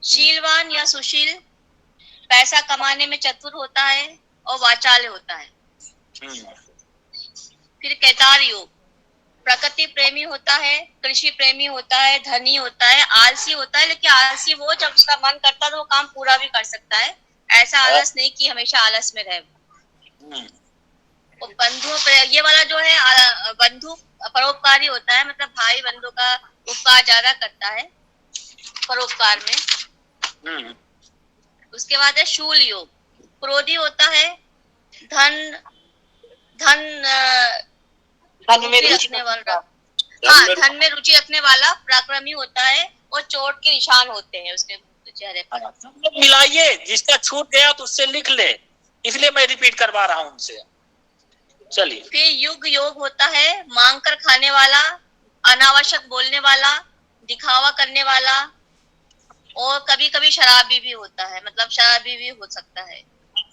शीलवान या सुशील, पैसा कमाने में चतुर होता है और वाचाल होता है। फिर केदार योग, प्रकृति प्रेमी होता है, कृषि प्रेमी होता है, धनी होता है, आलसी होता है, लेकिन आलसी वो जब उसका मन करता है तो वो काम पूरा भी कर सकता है, ऐसा आलस नहीं कि हमेशा आलस में रहे। बंधु, ये वाला जो है बंधु परोपकारी होता है, मतलब भाई बंधु का उपकार ज्यादा करता है परोपकार में। उसके बाद है शूल योग, क्रोधी होता है, धन में रुचि रखने वाला, हाँ धन में रुचि रखने वाला, पराक्रमी होता है और चोट के निशान होते हैं उसके चेहरे पर। मिलाइए, जिसका छूट गया तो उससे लिख ले, इसलिए मैं रिपीट करवा रहा हूँ उनसे। चलिए। फिर युग योग होता है, मांग कर खाने वाला, अनावश्यक बोलने वाला, दिखावा करने वाला, और कभी कभी शराबी भी होता है, मतलब शराबी भी हो सकता है।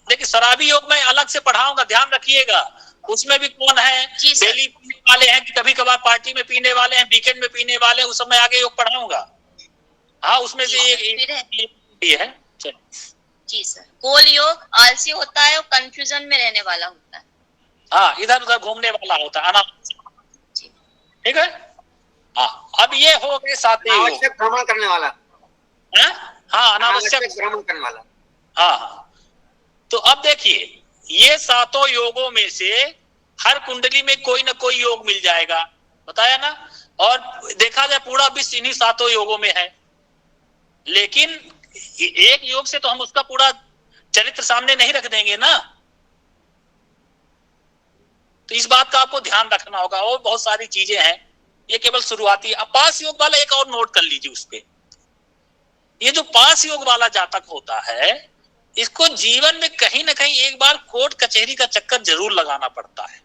देखिए शराबी योग में अलग से पढ़ाऊंगा, ध्यान रखिएगा। उसमें भी कौन है, डेली पीने वाले हैं कि कभी कभार पार्टी में पीने वाले हैं, वीकेंड में पीने वाले हैं, उस समय आगे योग पढ़ाऊंगा। हाँ उसमें से एक है। जी सर। गोल योग आलसी होता है और कंफ्यूजन में रहने वाला होता है। हाँ इधर उधर घूमने वाला होता है, ठीक है। हाँ अब ये हो गए सातवें योग। अनावश्यक भ्रमण करने वाला। हाँ अनावश्यक भ्रमण करने वाला। हाँ। तो अब देखिए ये सातों योगों में से हर कुंडली में कोई ना कोई योग मिल जाएगा, बताया ना। और देखा जाए पूरा विश्व इन्हीं सातों योगों में है, लेकिन एक योग से तो हम उसका पूरा चरित्र सामने नहीं रख देंगे ना। तो इस बात का आपको ध्यान रखना होगा। और बहुत सारी चीजें हैं, ये केवल शुरुआती है। अब पास योग वाला एक और नोट कर लीजिए उस पे। ये जो पास योग वाला जातक होता है, इसको जीवन में कहीं ना कहीं एक बार कोर्ट कचहरी का चक्कर जरूर लगाना पड़ता है।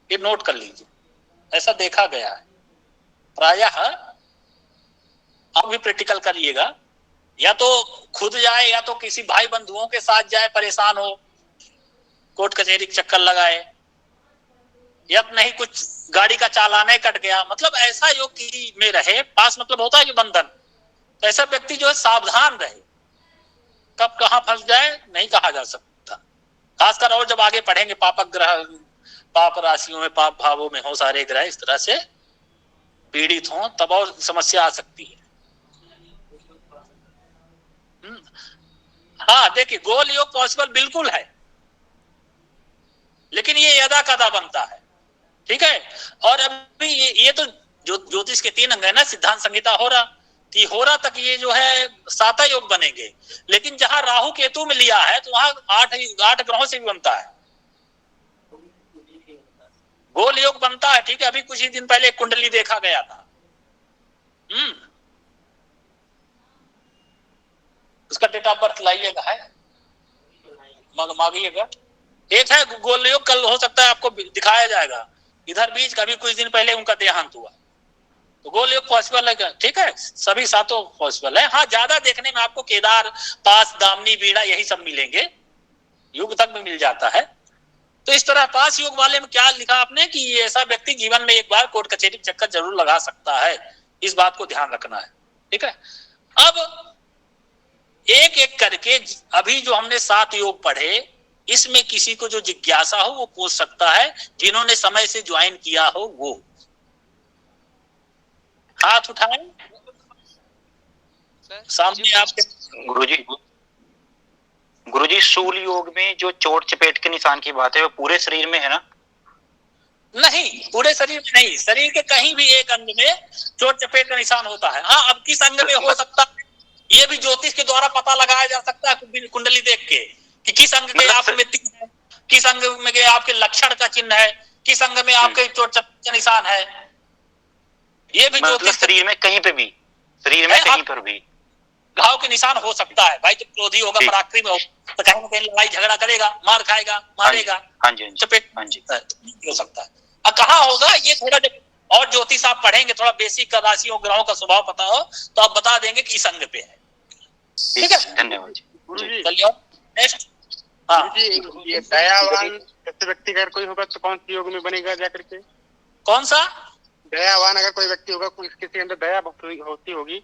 ये नोट कर लीजिए, ऐसा देखा गया है प्रायः। आप भी प्रैक्टिकल करिएगा, या तो खुद जाए या तो किसी भाई बंधुओं के साथ जाए, परेशान हो कोर्ट कचहरी के चक्कर लगाए, या नहीं कुछ गाड़ी का चालान कट गया, मतलब ऐसा योग की में रहे। पास मतलब होता है कि बंधन। तो ऐसा व्यक्ति जो है सावधान रहे, कब कहां फंस जाए नहीं कहा जा सकता। खासकर और जब आगे पढ़ेंगे पापक ग्रह, पाप राशियों में, पाप भावों में हो सारे ग्रह, इस तरह से पीड़ित हो, तब और समस्या आ सकती है। हाँ देखिए गोल योग पॉसिबल बिल्कुल है, लेकिन ये यदा कदा बनता है, ठीक है। और अभी ये तो ज्योतिष के 3 अंग है ना, सिद्धांत संहिता होरा, होरा तक ये जो है 7 योग बनेंगे। लेकिन जहां राहु केतु में लिया है तो वहां 8 ग्रहों से भी बनता है, गोल योग बनता है, ठीक है। अभी कुछ ही दिन पहले कुंडली देखा गया था, उसका डेट ऑफ बर्थ लाइएगा, है मांगिएगा। एक है गोल योग, कल हो सकता है आपको दिखाया जाएगा। इधर बीच कभी कुछ दिन पहले उनका देहांत हुआ, तो गोल योग पॉसिबल है, ठीक है। सभी 7 पॉसिबल है। हाँ, ज्यादा देखने में आपको केदार, पास, दामनी, बीड़ा यही सब मिलेंगे, युग तक में मिल जाता है। तो इस तरह पास योग वाले में क्या लिखा आपने कि ये ऐसा व्यक्ति जीवन में एक बार कोर्ट कचहरी चक्कर जरूर लगा सकता है, इस बात को ध्यान रखना है, ठीक है। अब एक एक करके अभी जो हमने 7 योग पढ़े, इसमें किसी को जो जिज्ञासा हो वो पूछ सकता है, जिन्होंने समय से ज्वाइन किया हो वो हाथ उठाएं। सामने आपके गुरुजी शूल योग में जो चोट चपेट के निशान की बात है वो पूरे शरीर में है ना? नहीं, पूरे शरीर में नहीं, शरीर के कहीं भी एक अंग में चोट चपेट का निशान होता है। हाँ, अब किस अंग में हो सकता है ये भी ज्योतिष के द्वारा पता लगाया जा सकता है, कुंडली देख के कि किस अंग के आप में तीर है, किस अंग में के आपके लक्षण का चिन्ह है, किस अंग में आपके चोट चपेट का निशान है। ये भी ज्योतिष शरीर में कहीं पे भी, शरीर में कहीं पर भी घाव के निशान हो सकता है। भाई जब क्रोधी होगा, पराक्रमी होगा, तो कहीं ना कहीं लड़ाई झगड़ा करेगा, मार खाएगा, मारेगा, चपेट हो सकता है। अब कहाँ होगा ये थोड़ा, जब और ज्योतिष आप पढ़ेंगे, थोड़ा बेसिक राशियों ग्रहों का स्वभाव पता हो तो आप बता देंगे कि इस अंग पे है, ठीक है। धन्यवाद। चलिए नेक्स्ट। हाँ, ये दयावान व्यक्ति अगर कोई होगा तो कौन सी योग में बनेगा जाकर के? कौन सा दयावान अगर कोई व्यक्ति होगा, किसी अंदर दया होती होगी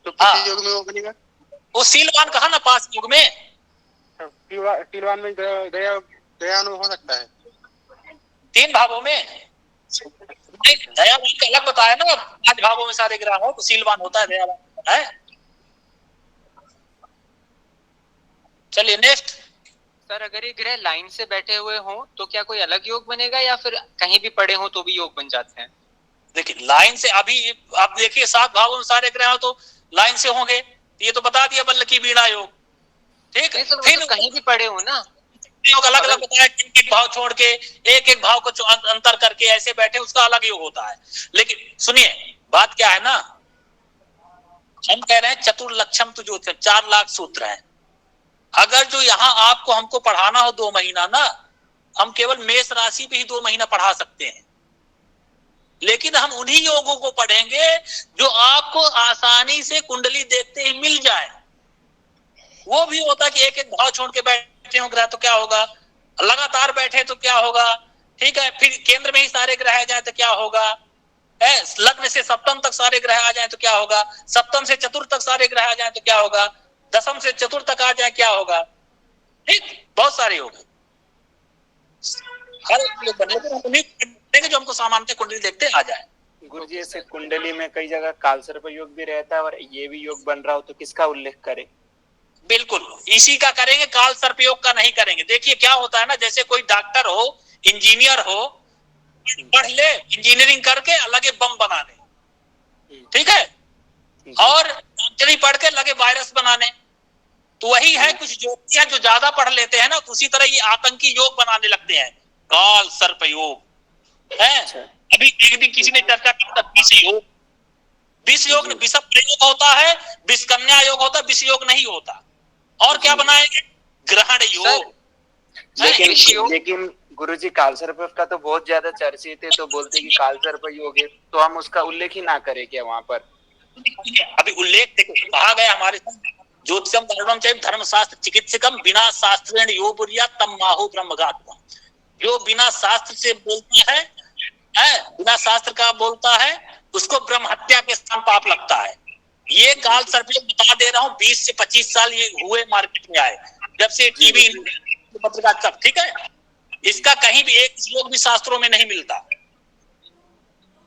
तो किस योग में वो बनेगा? वो सीलवान कहा ना, पास योग में, सीलवान में दयानु हो सकता है 3 भावों में। दयावान का अलग बताया ना, 5 भावों में सारे ग्रह हो तो सीलवान होता है, दयावान है। चलिए नेक्स्ट। सर, अगर ये ग्रह लाइन से बैठे हुए हों तो क्या कोई अलग योग बनेगा या फिर कहीं भी पड़े हों तो भी योग बन जाते हैं? देखिए, लाइन से अभी आप देखिए 7 भावों में सारे ग्रह हो तो लाइन से होंगे, ये तो बता दिया बल्ल की बीड़ा योग, ठीक है। फिर तो कहीं भी पड़े हो ना, योग अलग अलग बताया, एक भाव छोड़ के एक एक भाव को अंतर करके ऐसे बैठे, उसका अलग योग होता है। लेकिन सुनिए बात क्या है ना, हम कह रहे हैं चतुर्लक्षम तो जो 4 लाख सूत्र है। अगर जो यहाँ आपको हमको पढ़ाना हो 2 महीना ना, हम केवल मेष राशि पे ही 2 महीना पढ़ा सकते हैं, लेकिन हम उन्हीं योगों को पढ़ेंगे जो आपको आसानी से कुंडली देखते ही मिल जाए। वो भी होता कि एक एक भाव छोड़ के बैठे हो ग्रह तो क्या होगा, लगातार बैठे तो क्या होगा, ठीक है। फिर केंद्र में ही सारे ग्रह आ जाए तो क्या होगा, लग्न से सप्तम तक सारे ग्रह आ जाए तो क्या होगा, सप्तम से चतुर्थ तक सारे ग्रह आ जाए तो क्या होगा, दशम से चतुर्थ तक आ जाए क्या होगा, ठीक। बहुत सारे योग हर जो हमको सामान्य कुंडली देखते आ जाए। गुरुजी, ऐसे कुंडली में कई जगह कालसर्प योग भी रहता है और ये भी योग बन रहा हो तो किसका उल्लेख करें? बिल्कुल इसी का करेंगे, काल सर्प योग का नहीं करेंगे। देखिए क्या होता है ना, जैसे कोई डॉक्टर हो, इंजीनियर हो, पढ़ ले इंजीनियरिंग करके लगे बम बनाने, ठीक है, और डॉक्टरी पढ़ के लगे वायरस बनाने। तो वही है, कुछ ज्योतिषी जो ज्यादा पढ़ लेते हैं ना, तो उसी तरह ये आतंकी योग बनाने लगते हैं, काल सर्प योग है। अभी एक दिन किसी ने चर्चा की था 20 योग, 20 योग विषम योग होता है, विषकन्या योग होता है, विष योग नहीं होता। और क्या बनाएंगे, ग्रहण योग। लेकिन गुरुजी कालसर्प का तो बहुत ज्यादा चर्चित है, तो बोलते कि कालसर्प योग है, तो हम उसका उल्लेख ही ना करें क्या वहां पर? अभी उल्लेख देखो कहा गया हमारे ज्योतिषम वर्णम चैव धर्मशास्त्र चिकित्सकम बिना शास्त्रेण यो बुरिया तम माहु ब्रह्मघातम। जो बिना शास्त्र से बोलता है, बिना शास्त्र का बोलता है, उसको ब्रह्म हत्या के स्थान पाप लगता है। ये काल सर्प बता दे रहा हूँ, 20 से 25 साल ये हुए मार्केट में आए, जब से टीवी पत्रकार सब, ठीक है। इसका कहीं भी एक श्लोक भी शास्त्रों में नहीं मिलता।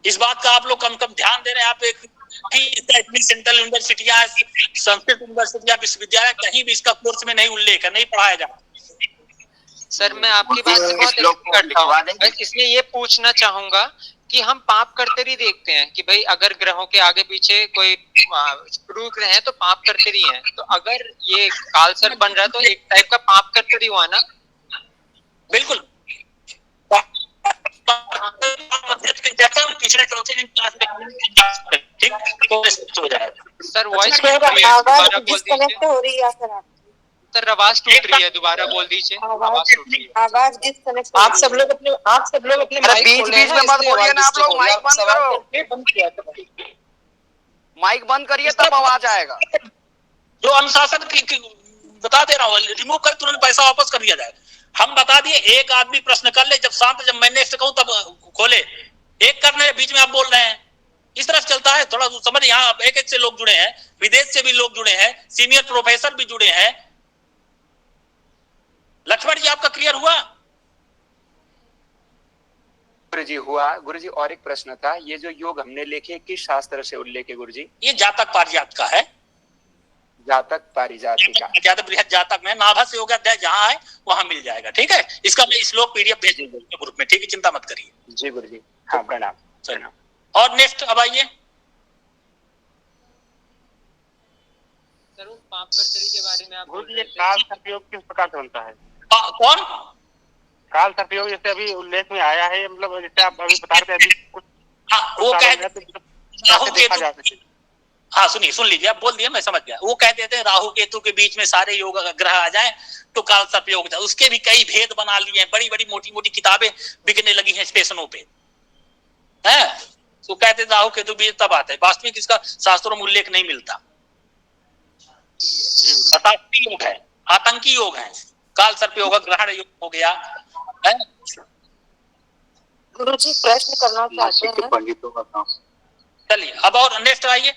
इस बात का आप लोग कम कम ध्यान दे रहे हैं। आप एक इतनी सेंट्रल यूनिवर्सिटियां, संस्कृत यूनिवर्सिटियां, विश्वविद्यालय, कहीं भी इसका कोर्स में नहीं उल्लेख है, नहीं पढ़ाया जाता। सर मैं आपकी बात से बहुत बस इसमें ये पूछना चाहूंगा कि हम पाप करते ही देखते हैं कि भाई अगर ग्रहों के आगे पीछे कोई क्रूर ग्रह है तो पाप करते ही हैं, तो अगर ये कालसर्प बन रहा है तो एक टाइप का पाप करते ही हुआ ना? बिल्कुल। पिछले चौथे दिन क्लास में ठीक तो हो जाएगा। सर वॉइस आवाज डिस्कनेक्ट हो रही है सर। सर आवाज टूट रही है, दोबारा बोल दीजिए। आवाज डिस्कनेक्ट। आप सब लोग अपने बीच में मत बोलिए ना आप लोग, माइक बंद करो। माइक बंद करिए तब आवाज आएगा। जो अनुशासन बता दे रहा हूँ, रिमूव कर तुरंत पैसा वापस कर दिया जाए। हम बता दिए एक आदमी प्रश्न कर ले, जब मैं नेक्स्ट कहूँ तब खोले। एक करने बीच में आप बोल रहे हैं, इस तरफ चलता है। थोड़ा समझ, यहाँ एक से लोग जुड़े हैं, विदेश से भी लोग जुड़े हैं, सीनियर प्रोफेसर भी जुड़े हैं। लक्ष्मण जी आपका क्लियर हुआ? गुरुजी हुआ। गुरुजी और एक प्रश्न था, ये जो योग हमने लिखे किस शास्त्र से उल्लेख है गुरुजी? ये जातक पारिजात का है। जातक पारिजात का बृहद जातक में नाभा से होगा, जहां है वहां मिल जाएगा। ठीक है, इसका मैं श्लोक पीडीएफ भेज दूंगा ग्रुप में। ठीक है, चिंता मत करिए। जी गुरुजी। हाँ प्रणाम। चलो और नेक्स्ट अब आइए। सर पाप करतरी के बारे में आप गुरुजी काल सर्पयोग किस प्रकार से बनता है? कौन काल सर्पयोग जैसे अभी उल्लेख में आया है, मतलब जैसे आप अभी बता रहे थे कुछ। हाँ वो हाँ सुनिए, सुन लीजिए, आप बोल दिए मैं समझ गया। वो कहते थे राहु केतु के बीच में सारे योग ग्रह आ जाए तो काल सर्पयोग। उसके भी कई भेद बना लिए हैं, बड़ी बड़ी मोटी मोटी किताबें बिकने लगी हैं स्टेशनों पे है। तो कहते थे राहु केतु बीच तब आता है, वास्तविक इसका शास्त्रों में उल्लेख नहीं मिलता। योग है, आतंकी योग है, काल सर्पयोग, ग्रहण योग हो गया है। गुरुजी प्रश्न करना चाहते हैं। चलिए अब और नेक्स्ट आइए।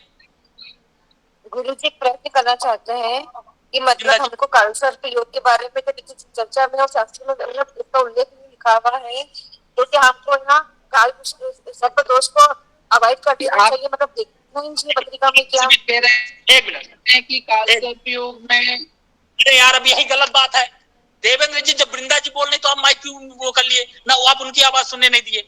गुरुजी प्रश्न करना चाहते हैं कि मतलब हमको काल सर्प योग के बारे में तो किसी चर्चा में और शास्त्र में इसका उल्लेख नहीं लिखा हुआ है, तो क्या हमको यहाँ काल सर्प दोष को अवॉइड कर देना चाहिए? मतलब देखना ही चाहिए पत्रिका में क्या? एक मिनट कि काल सर्प योग में, अरे यार अब यही गलत बात है। देवेंद्र जी जब वृंदा जी बोल रहे तो आप माइक क्यों वो कर लिए ना, वो आप उनकी आवाज सुनने नहीं दिए।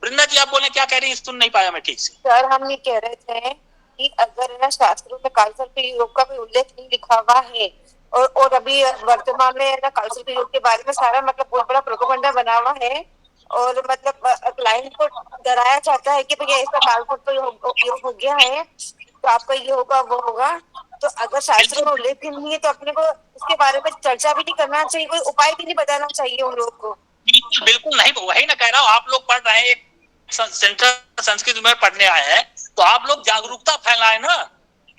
वृंदा जी आप बोले क्या कह रही हैं, सुन नहीं पाया मैं ठीक से। सर हम ये कह रहे थे कि अगर ना शास्त्रों में काल सर्प योग का कोई उल्लेख नहीं लिखा हुआ है और अभी वर्तमान में ना काल सर्प योग के बारे में सारा मतलब बहुत बड़ा प्रोपेगेंडा बना हुआ है और मतलब क्लाइंट को डराया जाता है कि भैया इसका काल सर्प योग हो गया है तो आपका ये होगा वो होगा। तो अगर शास्त्र में उल्लेख नहीं है तो अपने को इसके बारे में चर्चा भी नहीं करना चाहिए, कोई उपाय भी नहीं बताना चाहिए उन लोग को। बिल्कुल नहीं, वही ना कह रहा हूँ। आप लोग पढ़ रहे हैं, सेंट्रल संस्कृत में पढ़ने आए हैं, तो आप लोग जागरूकता फैलाएं ना।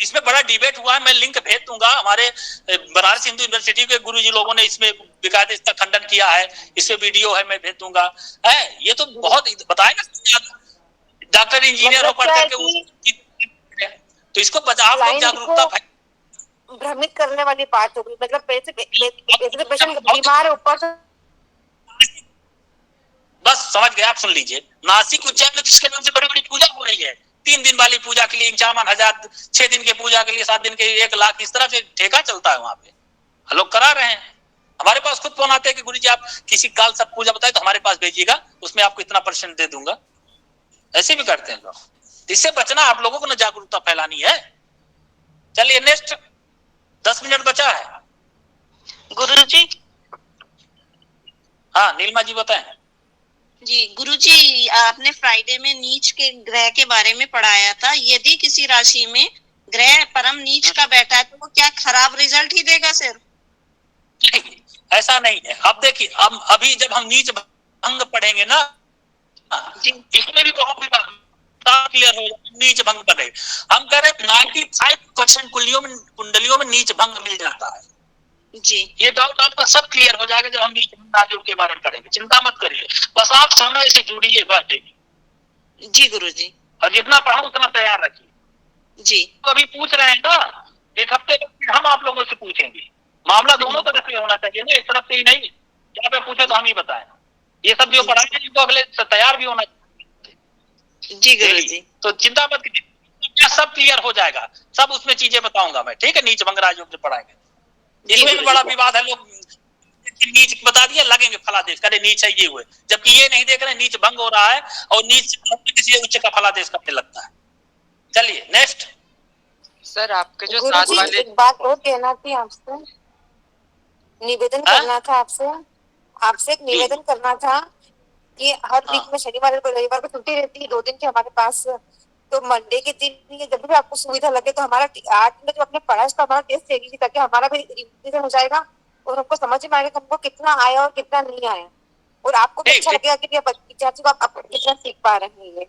इसमें बड़ा डिबेट हुआ है, मैं लिंक भेज दूंगा। हमारे बनारस हिंदू यूनिवर्सिटी के गुरुजी लोगों ने इसमें बेकायदे इसका खंडन किया है, इसमें वीडियो है, मैं भेज दूंगा। है ये तो बहुत बताए ना, डॉक्टर इंजीनियर हो पढ़ करके, तो इसको आप लोग जागरूकता भ्रमित करने वाली बात हो गई। मतलब पेशेंट बीमार है ऊपर से, बस समझ गए आप। सुन लीजिए, नासिक उज्जैन में किसके नाम से बड़ी बड़ी पूजा हो रही है। 3 दिन वाली पूजा के लिए 51,000, 6 दिन के पूजा के लिए 7 दिन के 1 लाख, इस तरह से ठेका चलता है वहां पे। लोग करा रहे हैं। हमारे पास खुद फोन आते हैं कि गुरु जी आप किसी काल सब पूजा बताए तो हमारे पास भेजिएगा, उसमें आपको इतना % दे दूंगा। ऐसे भी करते हैं लोग। इससे बचना आप लोगों को ना जागरूकता फैलानी है। चलिए नेक्स्ट, 10 मिनट बचा है। गुरुजी। हाँ नीलमा जी बताएं। जी गुरुजी, आपने फ्राइडे में नीच के ग्रह के बारे में पढ़ाया था। यदि किसी राशि में ग्रह परम नीच का बैठा है तो वो क्या खराब रिजल्ट ही देगा सर? ऐसा नहीं है। अब देखिए, अब अभी जब हम नीच भंग पढ़ेंगे ना, इसमें भी बहुत क्लियर हो जाए नीच भंग पढ़े। हम कह रहे 95% कुंडलियों में नीच भंग मिल जाता है जी। ये डाउट आपका सब क्लियर हो जाएगा जब हम नीच भंग के बारे में पढ़ेंगे। चिंता मत करिए, बस आप समय से जुड़िए बातें। जी गुरुजी। और जितना पढ़ा उतना तैयार रखिए जी। तो अभी पूछ रहे हैं ना, एक हफ्ते हम आप लोगों से पूछेंगे। मामला दोनों तरफ से होना चाहिए ना, एक तरफ से ही नहीं। जहाँ पे पूछे तो हम ही बताएं। ये सब जो पढ़ाएंगे इनको अगले से तैयार भी होना चाहिए। जी गुरुजी। तो चिंता मत कीजिए, सब क्लियर हो जाएगा। सब उसमें चीजें बताऊंगा मैं, ठीक है। नीच भंग राजयोग जो पढ़ाएंगे, इसमें भी बड़ा विवाद है। लोग नीच बता दिया, लगेंगे फलादेश, करे नीच है ये हुए, जबकि ये नहीं देख रहे नीच भंग हो रहा है और नीच किसी उच्च का फलादेश करने लगता है। चलिए नेक्स्ट। सर आपके जो गुरु साथ जी वाले, एक बात और कहना थी आपसे, निवेदन करना था आपसे एक निवेदन करना था कि हर वीक में शनिवार को रविवार को छुट्टी रहती है 2 दिन की हमारे पास, तो मंडे के दिन जब भी आपको सुविधा लगे तो हमारा 8 में जो अपने पढ़ा उसका हमारा टेस्ट लेगी, ताकि हमारा भी रिवीजन हो जाएगा और हमको समझ में आएगा हमको कितना आया और कितना नहीं आया, और आपको भी अच्छा लगेगा कि विद्यार्थी को आप कितना सीख पा रहे हैं। ये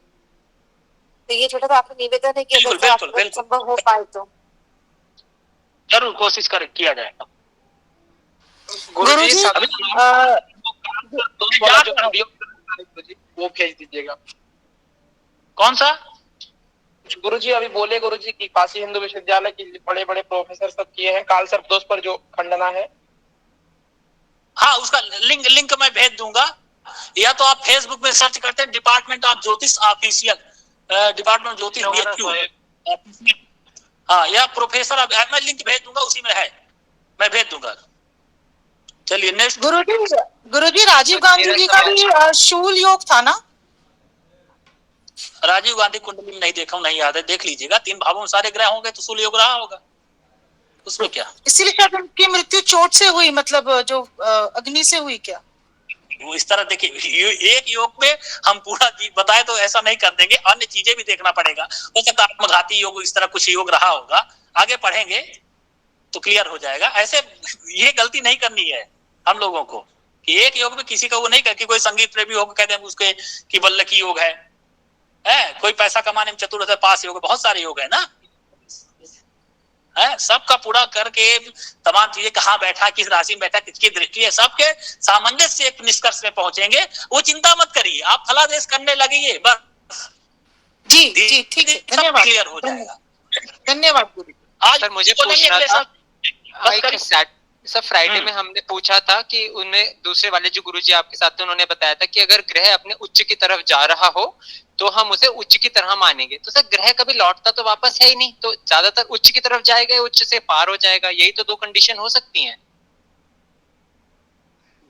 तो ये छोटा सा आपका निवेदन है कि अगर संभव हो पाए तो जरूर कोशिश किया जाएगा। गुरुजी वो भेज दीजिएगा। कौन सा? गुरुजी अभी बोले गुरुजी की काशी हिंदू विश्वविद्यालय की बड़े बड़े प्रोफेसर सब किए हैं काल सर्प दोष पर जो खंडना है। हाँ, उसका लिंक मैं भेज दूंगा, या तो आप फेसबुक में सर्च करते हैं डिपार्टमेंट ऑफ ज्योतिष ऑफिशियल, डिपार्टमेंट ज्योतिष BHQ, हाँ, या प्रोफेसर, मैं लिंक भेज दूंगा, उसी में है, मैं भेज दूंगा। चलिए नेक्स्ट। गुरुजी राजीव गांधी जी का भी शूल योग था ना? राजीव गांधी कुंडली में नहीं देखा हूं, नहीं याद है, देख लीजिएगा। 3 भावों में सारे ग्रह होंगे तो शूल योग रहा होगा, उसमें क्या। इसीलिए शायद उनकी मृत्यु चोट से हुई, मतलब जो अग्नि से हुई क्या? वो इस तरह देखिए, एक योग में हम पूरा बताए तो ऐसा नहीं कर देंगे, अन्य चीजें भी देखना पड़ेगा। हो सकता है आत्मघाती योग, इस तरह कुछ योग रहा होगा, आगे पढ़ेंगे तो क्लियर हो जाएगा। ऐसे ये गलती नहीं करनी है हम लोगों को कि एक योग में किसी का वो नहीं करके, कोई संगीत प्रेमी योग कहते हैं उसके कि बल्लकी योग है, कोई पैसा कमाने में चतुर होता है पास योग, बहुत सारे योग है ना, सबका पूरा करके तमाम चीजें, कहाँ बैठा, किस राशि में बैठा, किसकी दृष्टि है, सबके सामंजस्य से एक निष्कर्ष में पहुंचेंगे। वो चिंता मत करिए, आप फलादेश करने लगेंगे बस। जी जी ठीक है, धन्यवाद, क्लियर हो जाएगा। धन्यवाद गुरु। आज सर मुझे पूछना था, सर फ्राइडे में हमने पूछा था कि उनमें दूसरे वाले जो गुरुजी आपके साथ थे उन्होंने बताया था कि अगर ग्रह अपने उच्च की तरफ जा रहा हो तो हम उसे उच्च की तरह मानेंगे। तो सर ग्रह कभी लौटता तो वापस है ही नहीं, तो ज्यादातर उच्च की तरफ जाएगा, उच्च से पार हो जाएगा, यही तो 2 कंडीशन हो सकती हैं।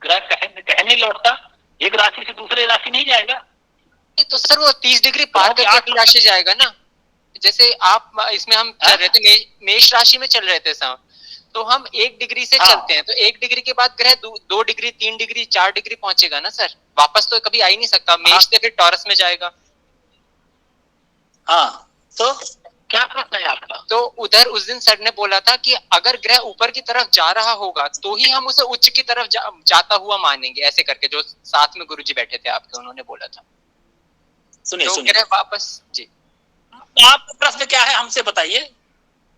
ग्रह कहे नहीं लौटता, एक राशि से दूसरे राशि नहीं जाएगा, तो सर वो 30 डिग्री पार करके अगली राशि जाएगा ना। जैसे आप इसमें हम चल रहे थे, मेष राशि में चल रहे थे सर, तो हम 1 डिग्री से चलते हैं, तो 1 डिग्री के बाद ग्रह 2 डिग्री 3 डिग्री 4 डिग्री पहुंचेगा ना सर, वापस तो कभी आ ही नहीं सकता। मेष से फिर टॉरस में जाएगा। हाँ, तो क्या प्रश्न है आपका? तो उधर उस दिन सर ने बोला था कि अगर ग्रह ऊपर की तरफ जा रहा होगा तो ही हम उसे उच्च की तरफ जाता हुआ मानेंगे, ऐसे करके जो साथ में गुरुजी बैठे थे आपके, उन्होंने बोला था। सुनिए तो सुनिए, ग्रह वापस जी, आपका प्रश्न क्या है हमसे बताइए।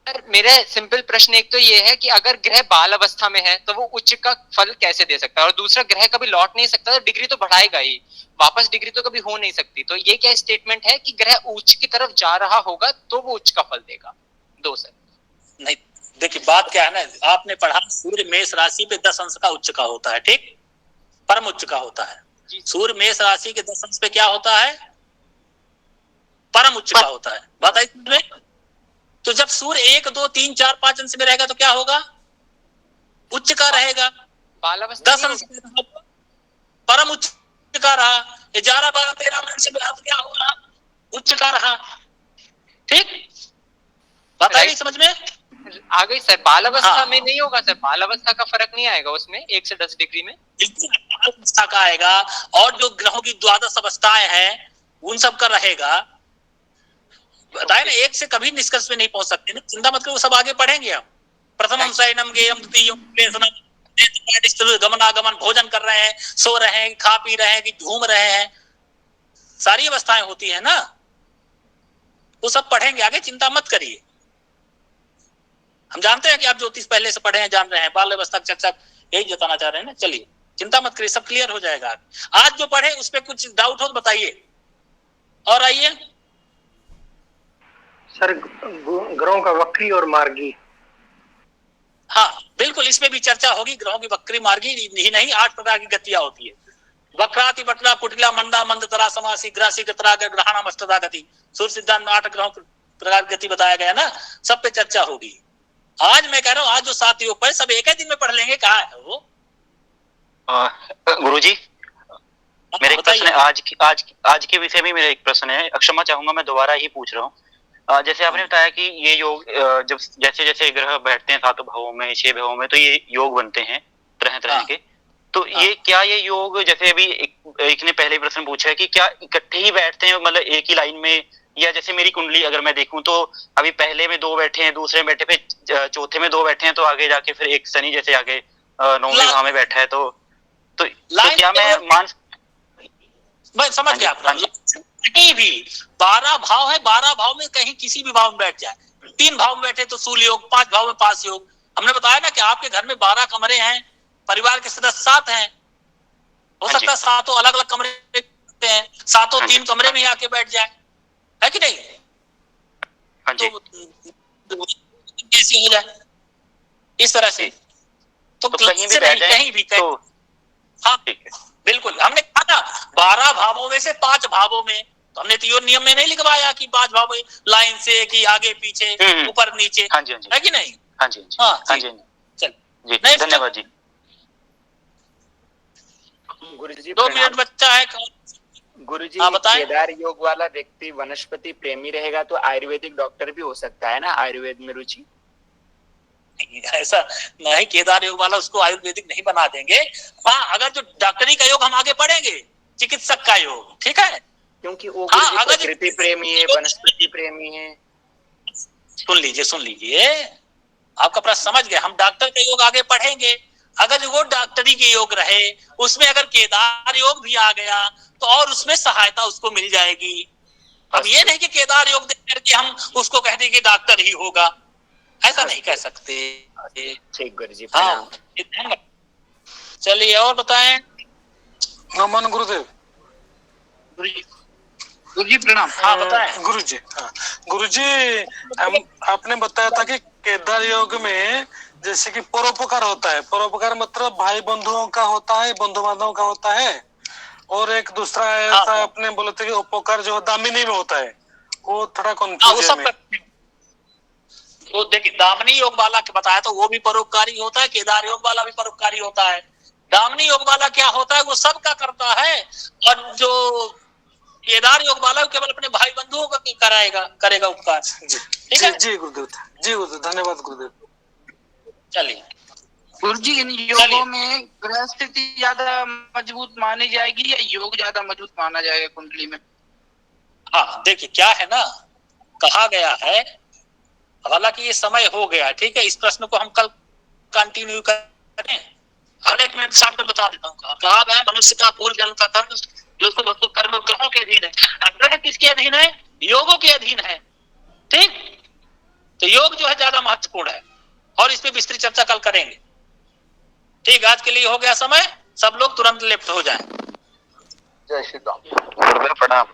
सर मेरा सिंपल प्रश्न एक तो ये है कि अगर ग्रह बाल अवस्था में है तो वो उच्च का फल कैसे दे सकता है, और दूसरा ग्रह कभी लौट नहीं सकता, तो डिग्री तो बढ़ाएगा ही, वापस डिग्री तो कभी हो नहीं सकती। तो ये क्या स्टेटमेंट है कि ग्रह उच्च की तरफ जा रहा होगा तो वो उच्च का फल देगा? 2 सर। नहीं देखिए, बात क्या है ना, आपने पढ़ा सूर्य मेष राशि पे 10 अंश का उच्च का होता है, ठीक, परम उच्च का होता है। सूर्य मेष राशि के 10 अंश पे क्या होता है? परम उच्च का होता है। बात आई समझ में? तो जब सूर्य 1 2 3 4 5 अंश में रहेगा तो क्या होगा? उच्च का रहेगा। 10 अंश परम उच्च का रहा, 11 12 13 अंश में क्या होगा? उच्च का रहा, ठीक, बात आई समझ में? आ गई सर। बाल अवस्था में नहीं होगा सर, बाल अवस्था का फर्क नहीं आएगा उसमें 1 से 10 डिग्री में, बाल अवस्था का आएगा, और जो ग्रहों की द्वादश अवस्थाएं हैं उन सब का रहेगा। बताए ना, एक से कभी निष्कर्ष में नहीं पहुंच सकते ना, चिंता मत करो, सब आगे पढ़ेंगे हम। प्रथमम शयनम गेयम द्वितीयम गमनागमन, भोजन कर रहे हैं, सो रहे हैं, खा पी रहे हैं, कि घूम रहे हैं, सारी अवस्थाएं होती है ना, वो सब पढ़ेंगे आगे, चिंता मत करिए। हम जानते हैं कि आप ज्योतिष पहले से पढ़े हैं, जान रहे हैं, बाल अवस्था की चर्चा यही जताना चाह रहे हैं ना। चलिए चिंता मत करिए, सब क्लियर हो जाएगा। आज जो पढ़े उस पर कुछ डाउट हो तो बताइए। और आइए सर, ग्रहों का वक्री और मार्गी। हाँ बिल्कुल, इसमें भी चर्चा होगी। ग्रहों की वक्री मार्गी ही नहीं, 8 प्रकार की गतियां होती है। वक्राति बटला कुटिला मंदा मंदतरा समासी ग्रासी गतरा ग्रहणा मस्तदा गति, सूर्य सिद्धांत में 8 ग्रहों प्रकार गति बताया गया ना, सब पे चर्चा होगी। आज मैं कह रहा हूँ, आज जो 7 योग पर सब एक ही दिन में पढ़ लेंगे, कहा है वो गुरुजी मेरा एक प्रश्न है, आज के विषय में मेरा एक प्रश्न है, क्षमा चाहूंगा मैं दोबारा ही पूछ रहा हूँ। जैसे आपने बताया कि ये योग जब जैसे जैसे ग्रह बैठते हैं 7 भावों में 6 भावों में, तो ये योग बनते हैं तरह तरह के। तो ये क्या ये योग, जैसे अभी एक ने पहले प्रश्न पूछा है कि क्या इकट्ठे ही बैठते हैं, मतलब एक ही लाइन में, या जैसे मेरी कुंडली अगर मैं देखूं तो अभी पहले में 2 बैठे हैं, दूसरे में बैठे, फिर चौथे में 2 बैठे हैं, तो आगे जाके फिर एक शनि जैसे आगे 9वें भाव में बैठा है, तो क्या मैं समझ गया आपका। कहीं भी 12 भाव है, 12 भाव में कहीं किसी भी भाव में बैठ जाए, 3 भाव में बैठे तो सूल योग, 5 भाव में पास योग। हमने बताया ना कि आपके घर में 12 कमरे हैं, परिवार के सदस्य 7 हैं, हो सकता है 7 अलग अलग कमरे हैं, 7 3 कमरे में आके बैठ जाए, है कि नहीं? तो कैसे हो जाए इस तरह से? तो कहीं भी बैठ जाए, कहीं भी तो हाँ बिल्कुल। हमने कहा ना 12 भावों में से 5 भावों में, तो हमने तो ये नियम में नहीं लिखवाया कि 5 भाव में लाइन से कि आगे पीछे ऊपर नीचे, है कि नहीं? हाँ जी चल जी, धन्यवाद जी। गुरुजी 2 मिनट बच्चा है। गुरुजी केदार योग वाला व्यक्ति वनस्पति प्रेमी रहेगा तो आयुर्वेदिक डॉक्टर भी हो सकता है ना, आयुर्वेद में रुचि? ऐसा नहीं, केदार योग वाला उसको आयुर्वेदिक नहीं बना देंगे। हाँ, अगर जो डॉक्टरी का योग हम आगे पढ़ेंगे, चिकित्सक का योग, ठीक है, क्योंकि वो प्रकृति प्रेमी है, वनस्पति प्रेमी है। सुन लीजिए आपका प्रश्न समझ गए। हम डॉक्टर का योग आगे पढ़ेंगे, अगर वो डॉक्टरी के योग रहे, उसमें अगर केदार योग भी आ गया तो और उसमें सहायता उसको मिल जाएगी। अब ये नहीं कि केदार योग देख करके हम उसको कह देंगे डॉक्टर ही होगा, ऐसा नहीं कह सकते। ठीक गुरुजी। हाँ, चलिए और बताएं। नमन गुरुदेव। गुरुजी प्रणाम। हाँ बताएं। गुरुजी। हाँ गुरुजी, आपने बताया था कि केदार योग में जैसे कि परोपकार होता है, परोपकार मतलब भाई बंधुओं का होता है, बंधु बांधवों का होता है, और एक दूसरा ऐसा आपने बोला था कि उपकार जो दामिनी में होता है, वो थोड़ा कंफ्यूजन है। तो देखिए दामिनी योग वाला के बताया तो वो भी परोपकारी होता है, केदार योग वाला भी परोपकारी होता है। दामिनी योग वाला क्या होता है, वो सबका करता है, और जो केदार योग वाला केवल अपने भाई बंधुओं का करेगा उपकार। ठीक है जी गुरुदेव, जी गुरुदेव, धन्यवाद गुरुदेव। चलिए गुरुजी, इन योगों में ग्रह स्थिति ज्यादा मजबूत मानी जाएगी या योग ज्यादा मजबूत माना जाएगा कुंडली में? हाँ देखिए क्या है ना, कहा गया है, हालांकि ये समय हो गया, ठीक है, इस प्रश्न को हम कल कंटिन्यू करें। हर एक मिनट साथ में बता देता हूँ। कहा गया मनुष्य का पूर्व जन्म का कर्म जो उसको वस्तु कर्म ग्रहों के अधीन है। ग्रह किसके अधीन है? योगों के अधीन है। ठीक, तो योग जो है ज्यादा महत्वपूर्ण है, और इस पे विस्तृत चर्चा कल करेंगे। ठीक, आज के लिए हो गया समय, सब लोग तुरंत लेफ्ट हो जाएं। जय श्री राम। गुरुदेव प्रणाम।